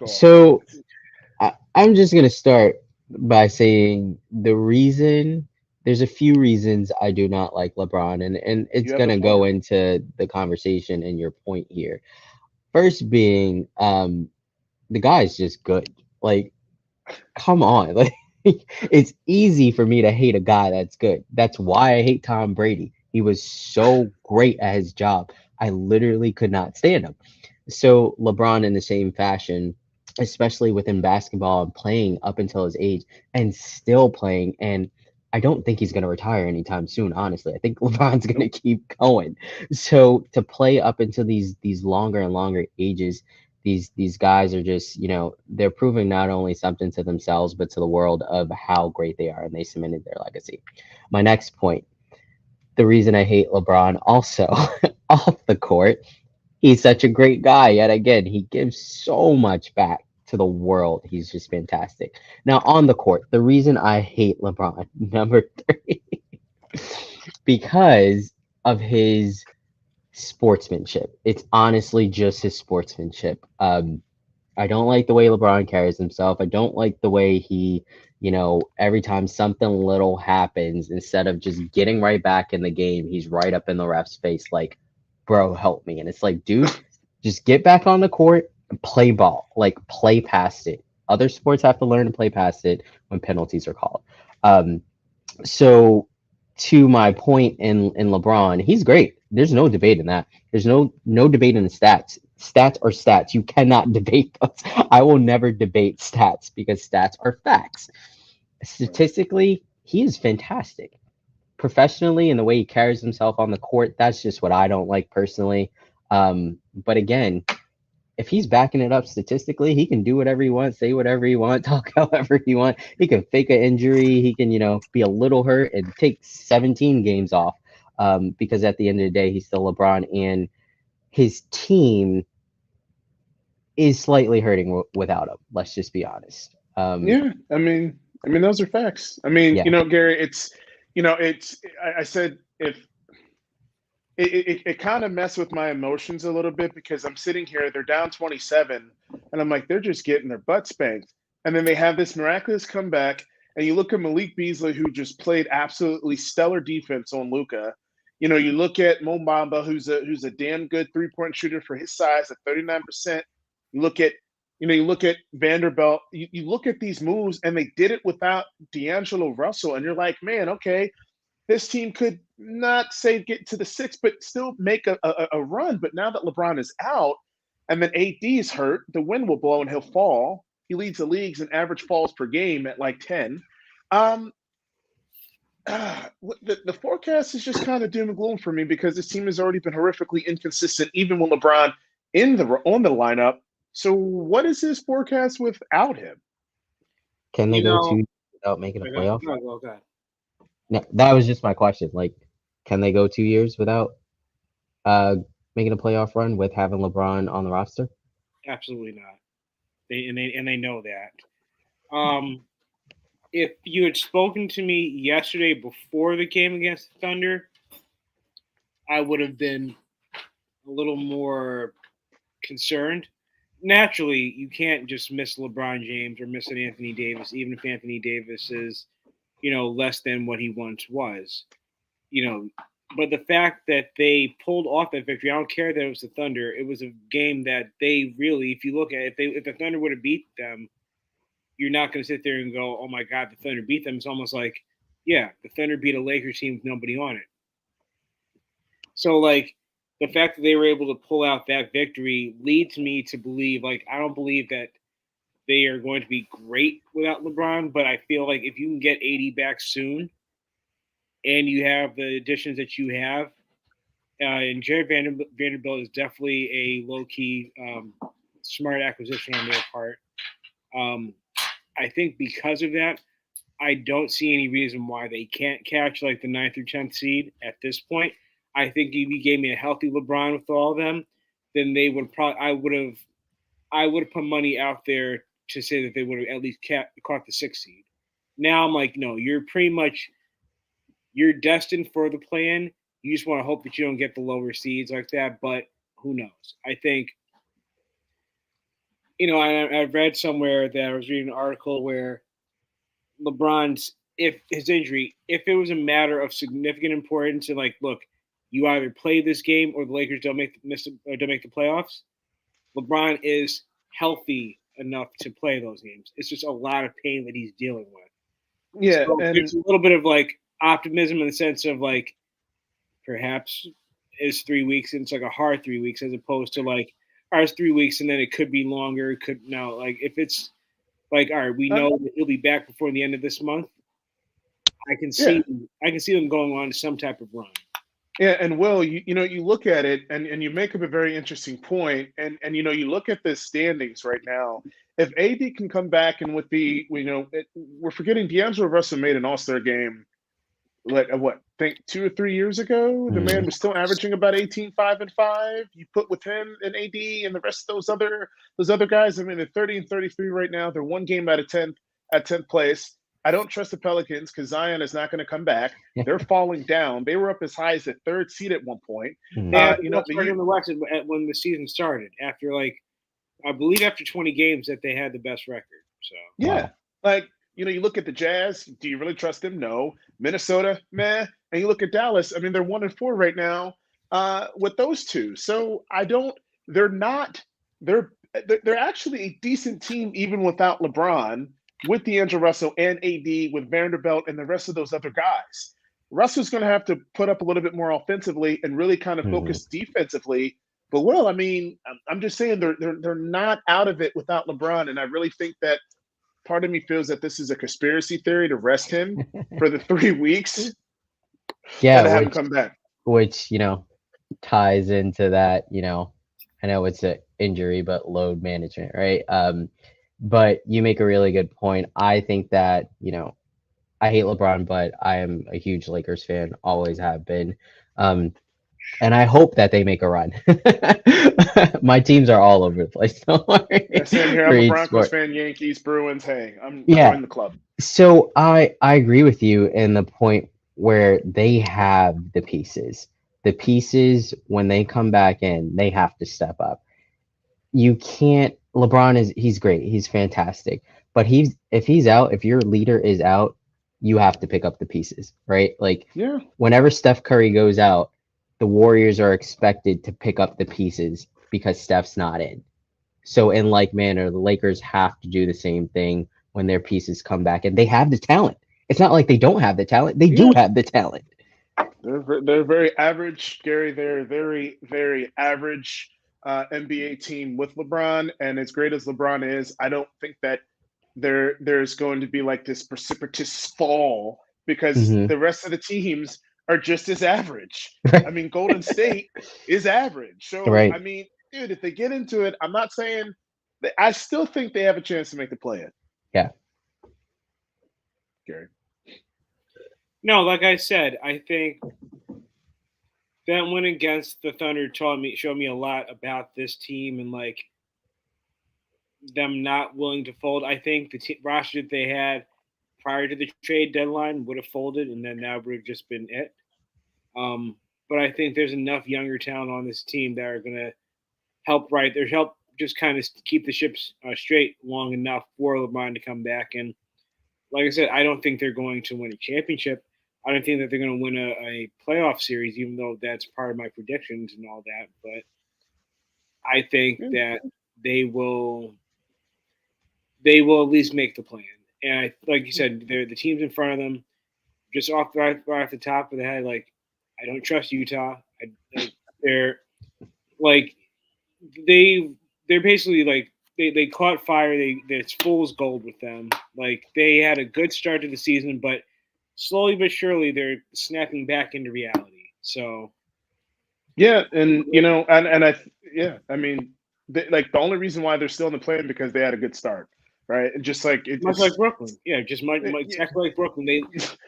on. So I'm just going to start by saying there's a few reasons I do not like LeBron, and it's going to go into the conversation and your point here. First being, the guy's just good. Like, come on. Like, it's easy for me to hate a guy that's good. That's why I hate Tom Brady. He was so great at his job. I literally could not stand him. So LeBron in the same fashion, especially within basketball and playing up until his age and still playing. And I don't think he's going to retire anytime soon, honestly. I think LeBron's going to keep going. So to play up into these longer and longer ages, these guys are just, they're proving not only something to themselves, but to the world of how great they are, and they cemented their legacy. My next point, the reason I hate LeBron also off the court, he's such a great guy. Yet again, he gives so much back to the world. He's just fantastic. Now on the court, the reason I hate LeBron, number 3, because of his sportsmanship. It's honestly just his sportsmanship. I don't like the way LeBron carries himself. I don't like the way he, every time something little happens, instead of just getting right back in the game, he's right up in the ref's face like, bro, help me. And it's like, dude, just get back on the court and play ball. Like, play past it. Other sports have to learn to play past it when penalties are called. So to my point in LeBron, he's great. There's no debate in that. There's no debate in the stats. Stats are stats. You cannot debate those. I will never debate stats because stats are facts. Statistically, he is fantastic. Professionally, and the way he carries himself on the court, that's just what I don't like personally. But again, if he's backing it up statistically, he can do whatever he wants, say whatever he wants, talk however he wants. He can fake an injury. He can, be a little hurt and take 17 games off, because at the end of the day, he's still LeBron, and his team is slightly hurting without him. Let's just be honest. Yeah, I mean, those are facts. I mean, Gary, I said if it kind of messed with my emotions a little bit, because I'm sitting here, they're down 27, and I'm like, they're just getting their butt spanked. And then they have this miraculous comeback, and you look at Malik Beasley, who just played absolutely stellar defense on Luka. You look at Mo Bamba, who's a damn good 3-point shooter for his size at 39%. You look at You look at Vanderbilt, you look at these moves, and they did it without D'Angelo Russell, and you're like, man, okay, this team could not say get to the six, but still make a run. But now that LeBron is out, and then AD is hurt, the wind will blow and he'll fall. He leads the leagues in average falls per game at like 10. The forecast is just kind of doom and gloom for me because this team has already been horrifically inconsistent, even with LeBron on the lineup. So, what is his forecast without him? Can they go 2 years without making a playoff? Okay. No, that was just my question. Like, can they go 2 years without making a playoff run with having LeBron on the roster? Absolutely not. They know that. If you had spoken to me yesterday before the game against the Thunder, I would have been a little more concerned. Naturally, you can't just miss LeBron James or miss an Anthony Davis, even if Anthony Davis is, less than what he once was. But the fact that they pulled off that victory, I don't care that it was the Thunder. It was a game that they really, if you look at it, if the Thunder would have beat them, you're not going to sit there and go, oh, my God, the Thunder beat them. It's almost like, yeah, the Thunder beat a Lakers team with nobody on it. So, the fact that they were able to pull out that victory leads me to believe, I don't believe that they are going to be great without LeBron, but I feel like if you can get AD back soon and you have the additions that you have, and Jared Vanderbilt is definitely a low-key smart acquisition on their part. I think because of that, I don't see any reason why they can't catch the 9th or 10th seed at this point. I think if you gave me a healthy LeBron with all of them, then they would probably. I would have put money out there to say that they would have at least caught the 6th seed. Now I'm like, no, you're destined for the play-in. You just want to hope that you don't get the lower seeds like that. But who knows? I think. I read somewhere that I was reading an article where LeBron's, if his injury, if it was a matter of significant importance and look, you either play this game or the Lakers don't make the playoffs, LeBron is healthy enough to play those games. It's just a lot of pain that he's dealing with. Yeah, so and there's a little bit of optimism in the sense of perhaps it's 3 weeks and it's a hard 3 weeks as opposed to it's 3 weeks and then it could be longer. It could now if it's all right, we know that he'll be back before the end of this month. I can see them going on to some type of run. Yeah, and Will, you look at it and you make up a very interesting point, and you look at the standings right now. If AD can come back and with we're forgetting D'Angelo Russell made an All-Star game. Think 2 or 3 years ago, the man was still averaging about 18, 5 and 5. You put with him and AD and the rest of those other guys. I mean, they're 30 and 33 right now. They're 1 game out of 10 at 10th place. I don't trust the Pelicans because Zion is not going to come back. They're falling down. They were up as high as the 3rd seed at one point. In the West when the season started, after I believe after 20 games that they had the best record. So yeah, you look at the Jazz. Do you really trust them? No. Minnesota, meh. And you look at Dallas. I mean, they're 1 and 4 right now with those two. So they're not. They're actually a decent team even without LeBron, with D'Angelo Russell and AD, with Vanderbilt and the rest of those other guys. Russell's going to have to put up a little bit more offensively and really kind of focus defensively. But I'm just saying they're not out of it without LeBron, and I really think that. Part of me feels that this is a conspiracy theory to rest him for the 3 weeks. Yeah, and have him come back. Which ties into that. I know it's an injury, but load management, right? But you make a really good point. I think that I hate LeBron, but I am a huge Lakers fan. Always have been. And I hope that they make a run. My teams are all over the place. Don't worry. Yeah, same here. I'm a Broncos fan, Yankees, Bruins. Hey, I'm in the club. So I agree with you in the point where they have the pieces. The pieces, when they come back in, they have to step up. You can't. LeBron he's great. He's fantastic. But if he's out, if your leader is out, you have to pick up the pieces, right? Whenever Steph Curry goes out, the Warriors are expected to pick up the pieces because Steph's not in. So in like manner, the Lakers have to do the same thing when their pieces come back, and they have the talent. It's not like they don't have the talent; they do have the talent. They're very average, Gary. They're a very, very average NBA team with LeBron. And as great as LeBron is, I don't think that there's going to be like this precipitous fall because Mhm. the rest of the teams are just as average. Right. I mean, Golden State is average. So, Right. I mean, dude, if they get into it, I'm not saying that I still think they have a chance to make the play in. Yeah. Gary. No, like I said, I think that win against the Thunder showed me a lot about this team and like them not willing to fold. I think the roster that they had prior to the trade deadline would have folded, and then that would have just been it. But I think there's enough younger talent on this team that are going to help help just kind of keep the ships straight long enough for LeBron to come back. And like I said, I don't think they're going to win a championship. I don't think that they're going to win a playoff series, even though that's part of my predictions and all that. But I think that they will at least make the plan. And like you said, they're the teams in front of them. Just right off the top of the head, like I don't trust Utah. They're like they're basically like they caught fire. It's fool's gold with them. Like they had a good start to the season, but slowly but surely they're snapping back into reality. So yeah, and I mean, like the only reason why they're still in the play is because they had a good start, right? And just like much like Brooklyn, exactly like Brooklyn.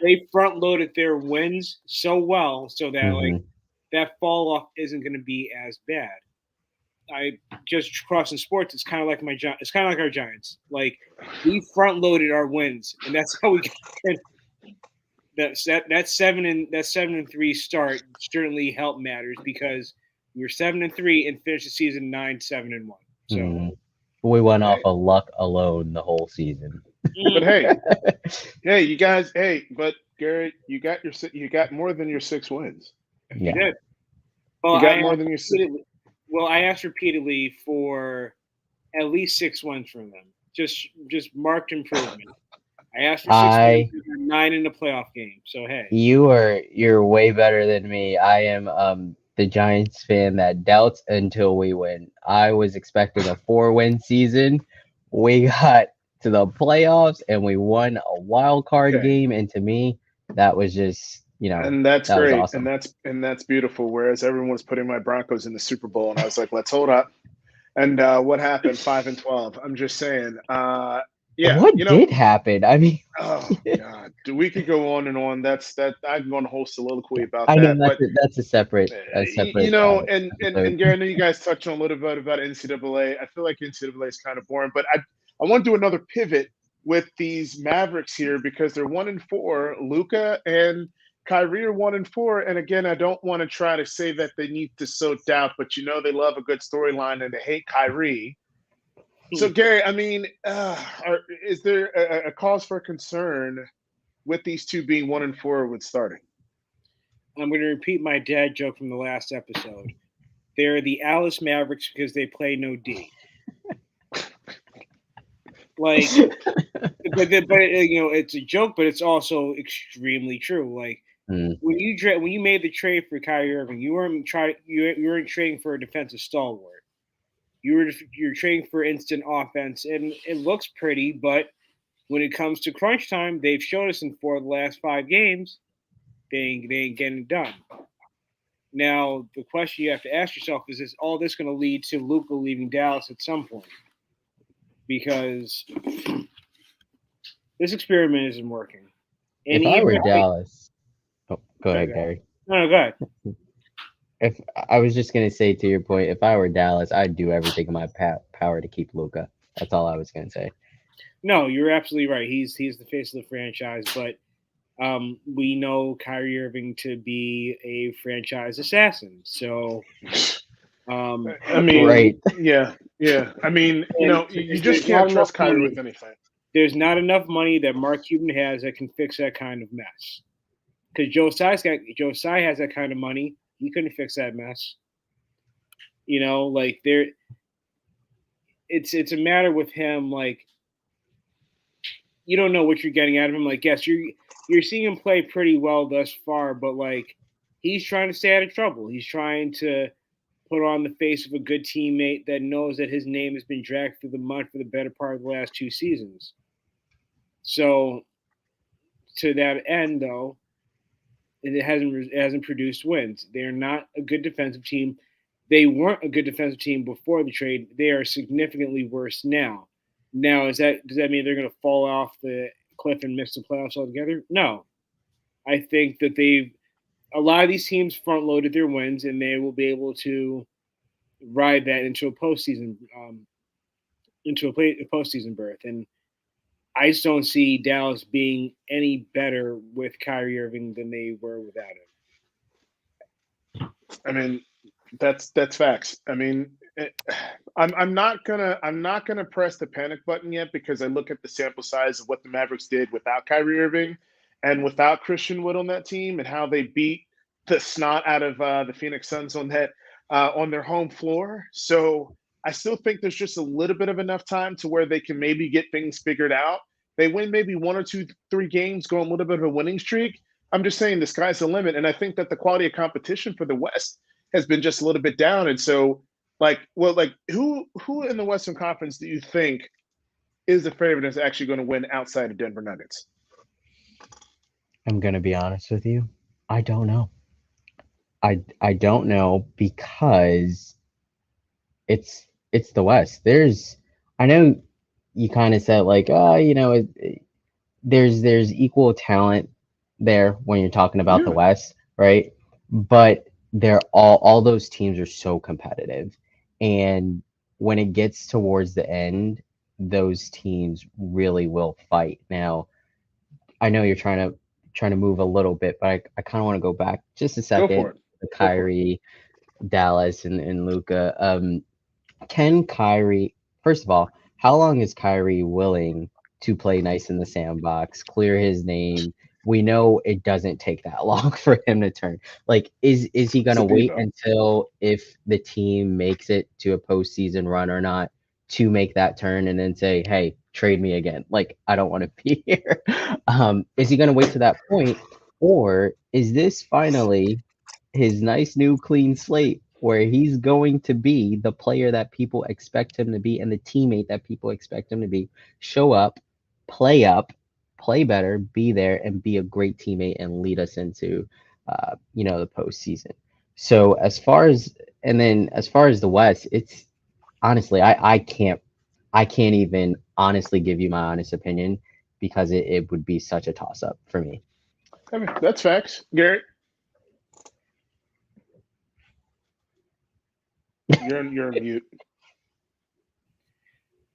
They front loaded their wins so well, so that like that fall off isn't going to be as bad. I just crossing sports. It's kind of like it's kind of like our Giants. Like we front loaded our wins, and that's how we get that 7-3 start certainly helped matters because we were 7-3 and finished the season 9-7-1. So we went off of luck alone the whole season. But hey, you guys, but Gary, you got more than your 6 wins. You did. Well, you got more than your 6. Well, I asked repeatedly for at least 6 wins from them. Just marked improvement. I asked for 6 wins, 9 in the playoff game. So hey, you're way better than me. I am the Giants fan that doubts until we win. I was expecting a 4-win season. We got to the playoffs and we won a wild card game, and to me, that was just and that's that great, was awesome. and that's beautiful. Whereas everyone was putting my Broncos in the Super Bowl, and I was like, let's hold up. And what happened? 5-12. I'm just saying. What did happen? I mean, oh God, we could go on and on. I can go on a whole soliloquy about I know that. That's a separate. And Gary, I know you guys touched on a little bit about NCAA. I feel like NCAA is kind of boring, but I want to do another pivot with these Mavericks here because they're 1-4. Luka and Kyrie are 1-4, and again, I don't want to try to say that they need to sow doubt, but they love a good storyline and they hate Kyrie. So, Gary, I mean, is there a cause for concern with these two being 1-4 with starting? I'm going to repeat my dad joke from the last episode. They're the Alice Mavericks because they play no D. Like, but it's a joke, but it's also extremely true. Like when you made the trade for Kyrie Irving, you weren't trading for a defensive stalwart. You're trading for instant offense, and it looks pretty, but when it comes to crunch time, they've shown us in 4 of the last 5 games, they ain't getting it done. Now, the question you have to ask yourself is all this going to lead to Luka leaving Dallas at some point? Because this experiment isn't working. And if I were Dallas, go ahead, Gary. No, go ahead. If I was just gonna say to your point, if I were Dallas, I'd do everything in my power to keep Luka. That's all I was gonna say. No, you're absolutely right. He's the face of the franchise, but we know Kyrie Irving to be a franchise assassin. So, I mean, right? Yeah. I mean, you just can't trust Kyrie with anything. There's not enough money that Mark Cuban has that can fix that kind of mess. Because Joe Tsai has that kind of money. He couldn't fix that mess. Like it's a matter with him. Like, you don't know what you're getting out of him. Like, yes, you're seeing him play pretty well thus far, but like he's trying to stay out of trouble. He's trying to put on the face of a good teammate that knows that his name has been dragged through the mud for the better part of the last 2 seasons. So, to that end, though, it hasn't produced wins. They are not a good defensive team. They weren't a good defensive team before the trade. They are significantly worse now. Now, does that mean they're going to fall off the cliff and miss the playoffs altogether? No. I think that a lot of these teams front loaded their wins, and they will be able to ride that into a postseason postseason berth. And I just don't see Dallas being any better with Kyrie Irving than they were without him. I mean, that's facts. I mean, I'm not gonna press the panic button yet because I look at the sample size of what the Mavericks did without Kyrie Irving and without Christian Wood on that team, and how they beat the snot out of the Phoenix Suns on their home floor. So I still think there's just a little bit of enough time to where they can maybe get things figured out. They win maybe 1 or 2, 3 games, go on a little bit of a winning streak. I'm just saying the sky's the limit, and I think that the quality of competition for the West has been just a little bit down. And so, who in the Western Conference do you think is the favorite that's actually going to win outside of Denver Nuggets? I'm going to be honest with you. I don't know. I don't know because it's the West. I know you kind of said like, there's equal talent there when you're talking about the West, right? But they're all those teams are so competitive, and when it gets towards the end, those teams really will fight. Now, I know you're trying to move a little bit, but I kind of want to go back just a second. The Kyrie, Dallas, and Luka. Can Kyrie, first of all, how long is Kyrie willing to play nice in the sandbox, clear his name? We know it doesn't take that long for him to turn. Like, is he gonna wait until if the team makes it to a postseason run or not to make that turn and then say, hey, trade me again? Like, I don't want to be here. Is he gonna wait to that point, or is this finally his nice new clean slate where he's going to be the player that people expect him to be and the teammate that people expect him to be? Show up, play better, be there, and be a great teammate and lead us into, the postseason. So as far as the West, it's honestly, I can't even honestly give you my honest opinion because it would be such a toss up for me. I mean, that's facts, Garrett. You're on mute.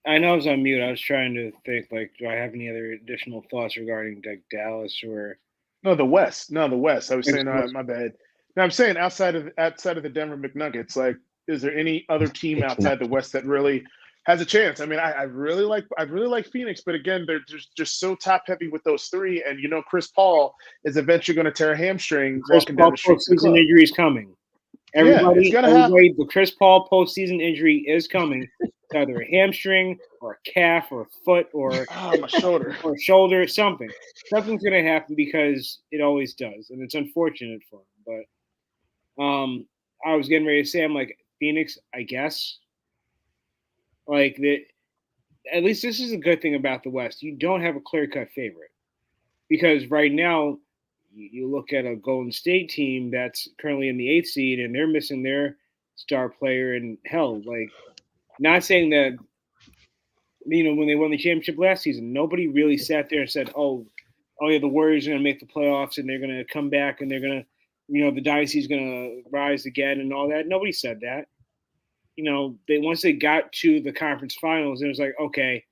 I know I was on mute. I was trying to think, like, do I have any other additional thoughts regarding like Dallas or? No, the West. I was saying, my bad. No, I'm saying outside of the Denver McNuggets, like, is there any other team outside the West that really has a chance? I mean, I really like Phoenix, but again, they're just so top heavy with those 3, and Chris Paul is eventually going to tear a hamstring walking down the street. Postseason injury is coming. Everybody, the Chris Paul postseason injury is coming. It's either a hamstring or a calf or a foot or my shoulder or shoulder, something. Something's going to happen because it always does, and it's unfortunate for him. But I was getting ready to say, I'm like, Phoenix, I guess. Like that. At least this is a good thing about the West. You don't have a clear-cut favorite because right now. You look at a Golden State team that's currently in the 8th seed, and they're missing their star player. And hell, like, not saying that, when they won the championship last season, nobody really sat there and said, "Oh yeah, the Warriors are going to make the playoffs and they're going to come back and they're going to, the dynasty's going to rise again and all that." Nobody said that. Once they got to the conference finals, it was like, okay,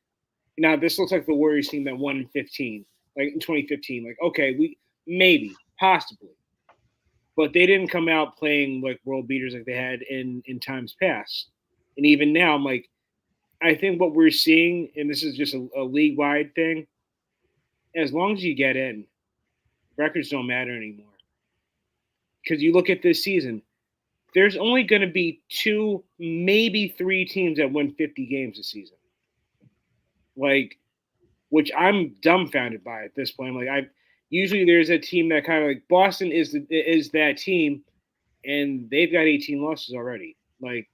now this looks like the Warriors team that won in 2015. Like, okay, maybe, possibly. But they didn't come out playing like world beaters like they had in times past. And even now, I'm like, I think what we're seeing, and this is just a league-wide thing, as long as you get in, records don't matter anymore. Because you look at this season, there's only going to be 2, maybe 3 teams that win 50 games this season. Like, which I'm dumbfounded by at this point. Like, I usually there's a team that kind of like Boston is that team, and they've got 18 losses already. Like,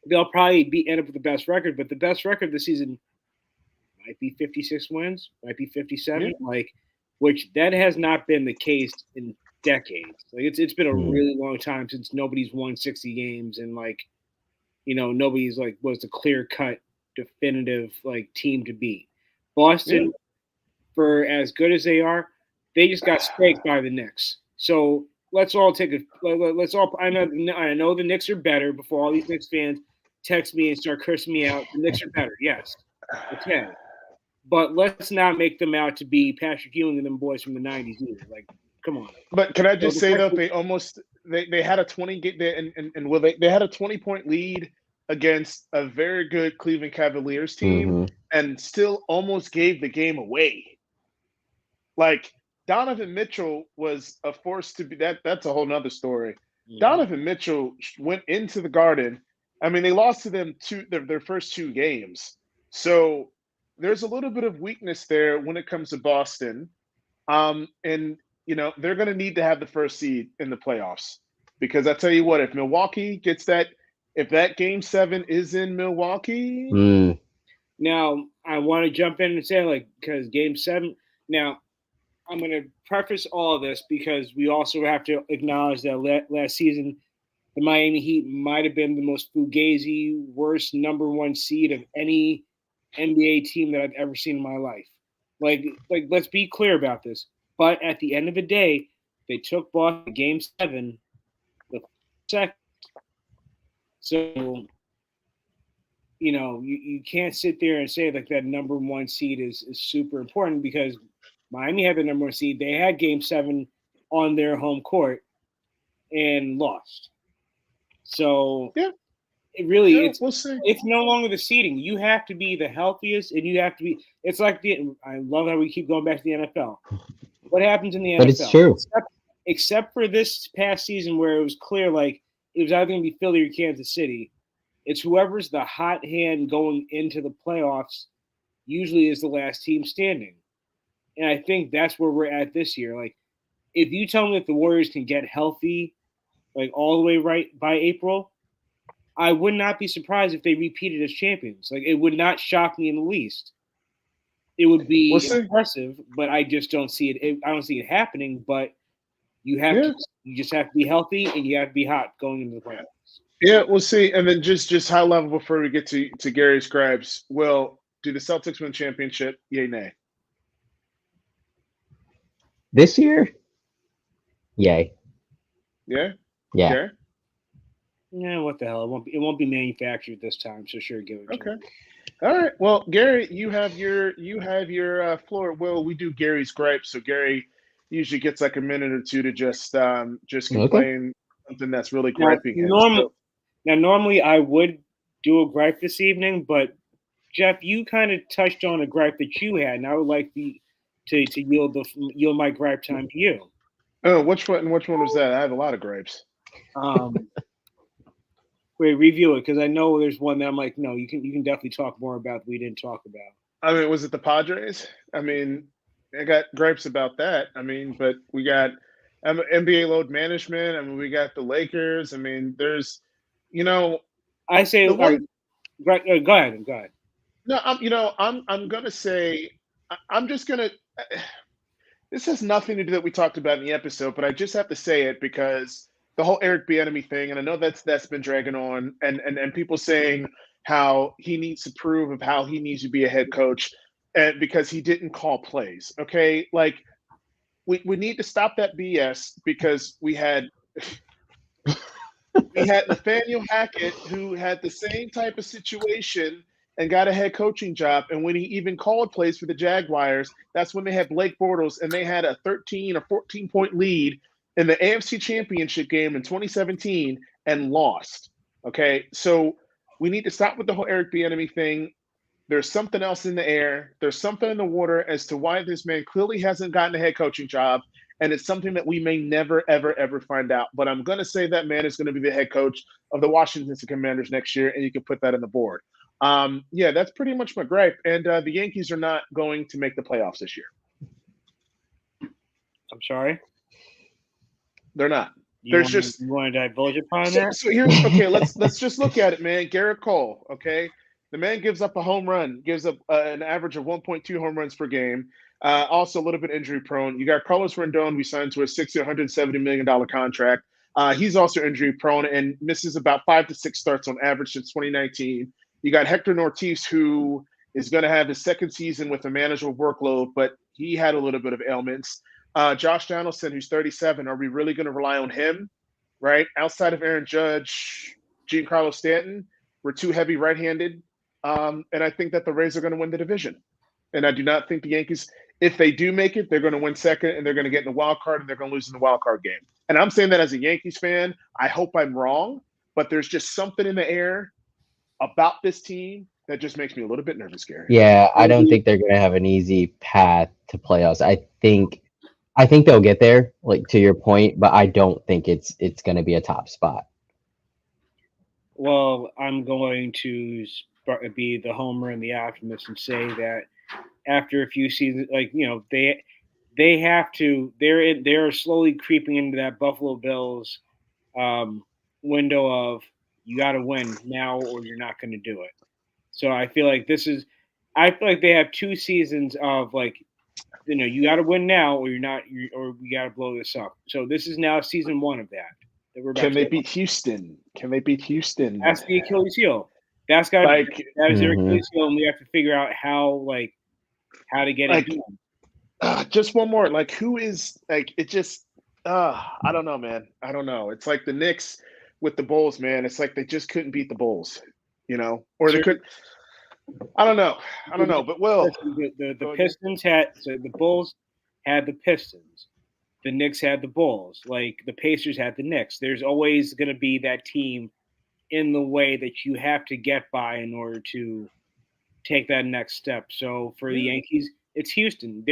they'll probably end up with the best record, but the best record this season might be 56 wins, might be 57. Yeah. Like, which that has not been the case in decades. Like, it's been a really long time since nobody's won 60 games, and like, nobody's like was the clear cut definitive like team to beat. Boston, for as good as they are, they just got spanked by the Knicks. So let's all take let's all. I know the Knicks are better. Before all these Knicks fans text me and start cursing me out, the Knicks are better. Yes, okay, but let's not make them out to be Patrick Ewing and them boys from the '90s either. Like, come on. But can I just say though, they had a 20 they had a 20-point lead against a very good Cleveland Cavaliers team and still almost gave the game away. Like, Donovan Mitchell was a force to be that's a whole nother story. Donovan Mitchell went into the Garden. I mean, they lost to them their first 2 games. So there's a little bit of weakness there when it comes to Boston. And they're going to need to have the first seed in the playoffs, because I tell you what, if Milwaukee gets if that game 7 is in Milwaukee. Now, I want to jump in and say, like, because game 7, now I'm going to preface all of this because we also have to acknowledge that last season, the Miami Heat might have been the most fugazi, worst number 1 seed of any NBA team that I've ever seen in my life. Like, let's be clear about this. But at the end of the day, they took Boston game 7, the second. So, you can't sit there and say like that number 1 seed is super important, because Miami had the number 1 seed. They had game 7 on their home court and lost. So it really it's no longer the seeding. You have to be the healthiest, and you have to be. It's like I love how we keep going back to the NFL. What happens in the NFL? But it's true. Except for this past season where it was clear, like, it was either going to be Philly or Kansas City. It's whoever's the hot hand going into the playoffs usually is the last team standing. And I think that's where we're at this year. Like, if you tell me that the Warriors can get healthy, like, all the way right by April, I would not be surprised if they repeated as champions. Like, it would not shock me in the least. It would be impressive, but I just don't see it. I don't see it happening. But you just have to be healthy, and you have to be hot going into the playoffs. Yeah, we'll see. And then just high level before we get to Gary Scribes. Will, do the Celtics win championship? Yay, nay? This year? Yay. Yeah? Yeah. Okay. Yeah, what the hell? It won't be manufactured this time, so sure, give it to Okay. All right. Well, Gary, you have your floor. Will, we do Gary's gripes, so Gary usually gets like a minute or two to just complain something that's really griping him. Normally I would do a gripe this evening, but Jeff, you kind of touched on a gripe that you had, and I would like to yield my gripe time to you. Oh, which one was that? I have a lot of gripes. Wait, review it, because I know there's one that I'm like, no, you can definitely talk more about that we didn't talk about. I mean, was it the Padres? I mean, I got gripes about that. I mean, but we got NBA load management. I mean, we got the Lakers. I mean, there's, I say, go ahead. No, I'm gonna say, I'm just gonna. This has nothing to do that we talked about in the episode, but I just have to say it because the whole Eric Bieniemy thing, and I know that's been dragging on, and people saying how he needs to prove of how he needs to be a head coach, and because he didn't call plays. Okay, like we need to stop that BS, because we had Nathaniel Hackett, who had the same type of situation and got a head coaching job, and when he even called plays for the Jaguars, that's when they had Blake Bortles, and they had a 13 or 14-point lead in the AFC Championship game in 2017 and lost. Okay, so we need to stop with the whole Eric Bieniemy thing. There's something else in the air. There's something in the water as to why this man clearly hasn't gotten a head coaching job. And it's something that we may never, ever, ever find out. But I'm going to say that man is going to be the head coach of the Washington Commanders next year, and you can put that on the board. Yeah, that's pretty much my gripe. And the Yankees are not going to make the playoffs this year. I'm sorry? They're not. You want to divulge upon that? So here's okay. Let's just look at it, man. Garrett Cole, okay, the man gives up a home run, gives up an average of 1.2 home runs per game. Also a little bit injury prone. You got Carlos Rendon, we signed to a $170 million contract. He's also injury prone and misses about 5 to 6 starts on average since 2019. You got Hector Ortiz, who is going to have his second season with a manageable workload, but he had a little bit of ailments. Josh Donaldson, who's 37, are we really going to rely on him, right? Outside of Aaron Judge, Giancarlo Stanton, we're too heavy right-handed. And I think that the Rays are going to win the division. And I do not think the Yankees, if they do make it, they're going to win second and they're going to get in the wild card and they're going to lose in the wild card game. And I'm saying that as a Yankees fan. I hope I'm wrong, but there's just something in the air about this team that just makes me a little bit nervous, Gary. Yeah, I don't think they're going to have an easy path to playoffs. I think they'll get there, like to your point, but I don't think it's going to be a top spot. Well, I'm going to be the homer and the optimist and say that after a few seasons, like, you know, they have to, they're slowly creeping into that Buffalo Bills window of you got to win now or you're not going to do it. So I feel like they have 2 seasons of like, you know, you got to win now or we got to blow this up. So this is now season 1 of that. Can they beat Houston? That's the Achilles heel. That is their Achilles heel, and we have to figure out how to get it done. Just one more. Like, who is like it? Just I don't know, man. I don't know. It's like the Knicks with the Bulls, man. It's like they just couldn't beat the Bulls, you know, or they could. I don't know. But the Pistons the Bulls had the Pistons. The Knicks had the Bulls. Like the Pacers had the Knicks. There's always going to be that team in the way that you have to get by in order to take that next step. So for the Yankees, it's Houston.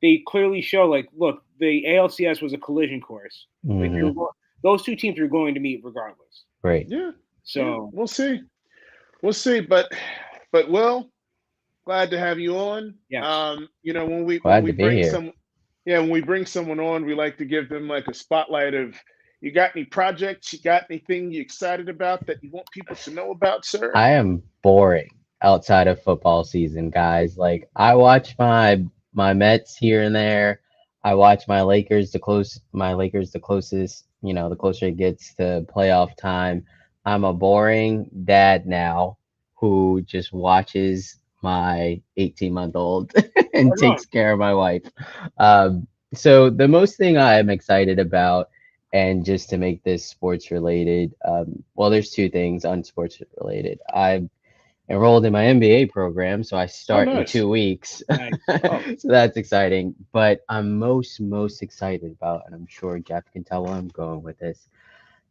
They clearly show, like, look, the ALCS was a collision course. Mm-hmm. Like, those 2 teams are going to meet regardless. Right. Yeah. So we'll see. But Will, glad to have you on. Yeah. You know, when we bring someone on, we like to give them like a spotlight of, you got any projects? You got anything you excited about that you want people to know about, sir? I am boring outside of football season, guys. Like, I watch my Mets here and there. I watch my Lakers the closest, you know, the closer it gets to playoff time. I'm a boring dad now who just watches my 18-month-old and takes care of my wife. So the most thing I am excited about, and just to make this sports related, well, there's 2 things unsports related. I'm enrolled in my MBA program, so I start in 2 weeks. Nice. So that's exciting. But I'm most excited about, and I'm sure Jeff can tell where I'm going with this,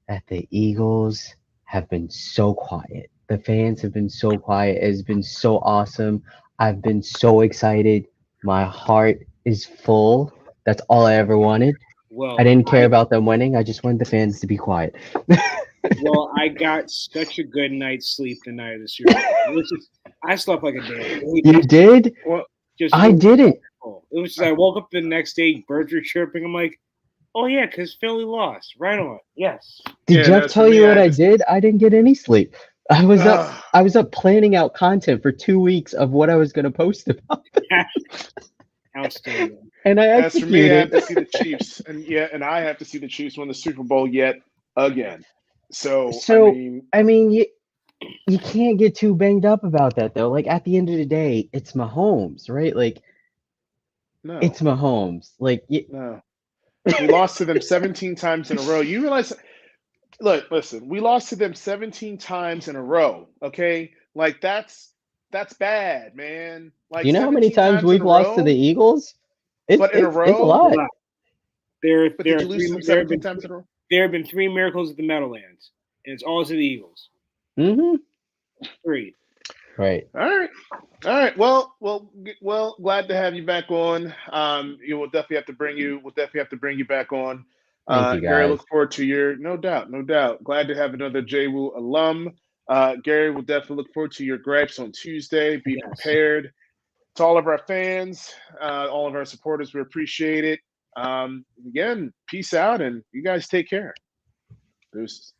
that the Eagles have been so quiet. The fans have been so quiet. It's been so awesome. I've been so excited. My heart is full. That's all I ever wanted. Well, I didn't care about them winning. I just wanted the fans to be quiet. Well, I got such a good night's sleep the night of the Super Bowl. I slept like a day. You did? Well, I didn't. It was just, I woke up the next day, birds were chirping. I'm like, oh yeah, because Philly lost. Right on. Yes. Did Jeff tell you what I did? I didn't get any sleep. I was up planning out content for 2 weeks of what I was going to post about. Outstanding. And I executed. As for me, I have to see the Chiefs, and I have to see the Chiefs win the Super Bowl yet again. So I mean, you can't get too banged up about that though. Like, at the end of the day, it's Mahomes, right? Like, no, it's Mahomes. Like, no, we lost to them 17 times in a row. You realize? Look, listen, we lost to them 17 times in a row. Okay, like that's bad, man. Like, you know how many times we've lost to the Eagles? But in a row, it's a lot. There have been 3 miracles at the Meadowlands, and it's all to the Eagles. Mm-hmm. 3. Right. All right. Well. Glad to have you back on. You will definitely have to bring you. We'll definitely have to bring you back on. Thank you, Gary, guys. look forward to your. No doubt. No doubt. Glad to have another JWU alum. Gary, will definitely look forward to your gripes on Tuesday. Be Yes. prepared. To all of our fans, all of our supporters, we appreciate it. Again, peace out, and you guys take care. Deuces.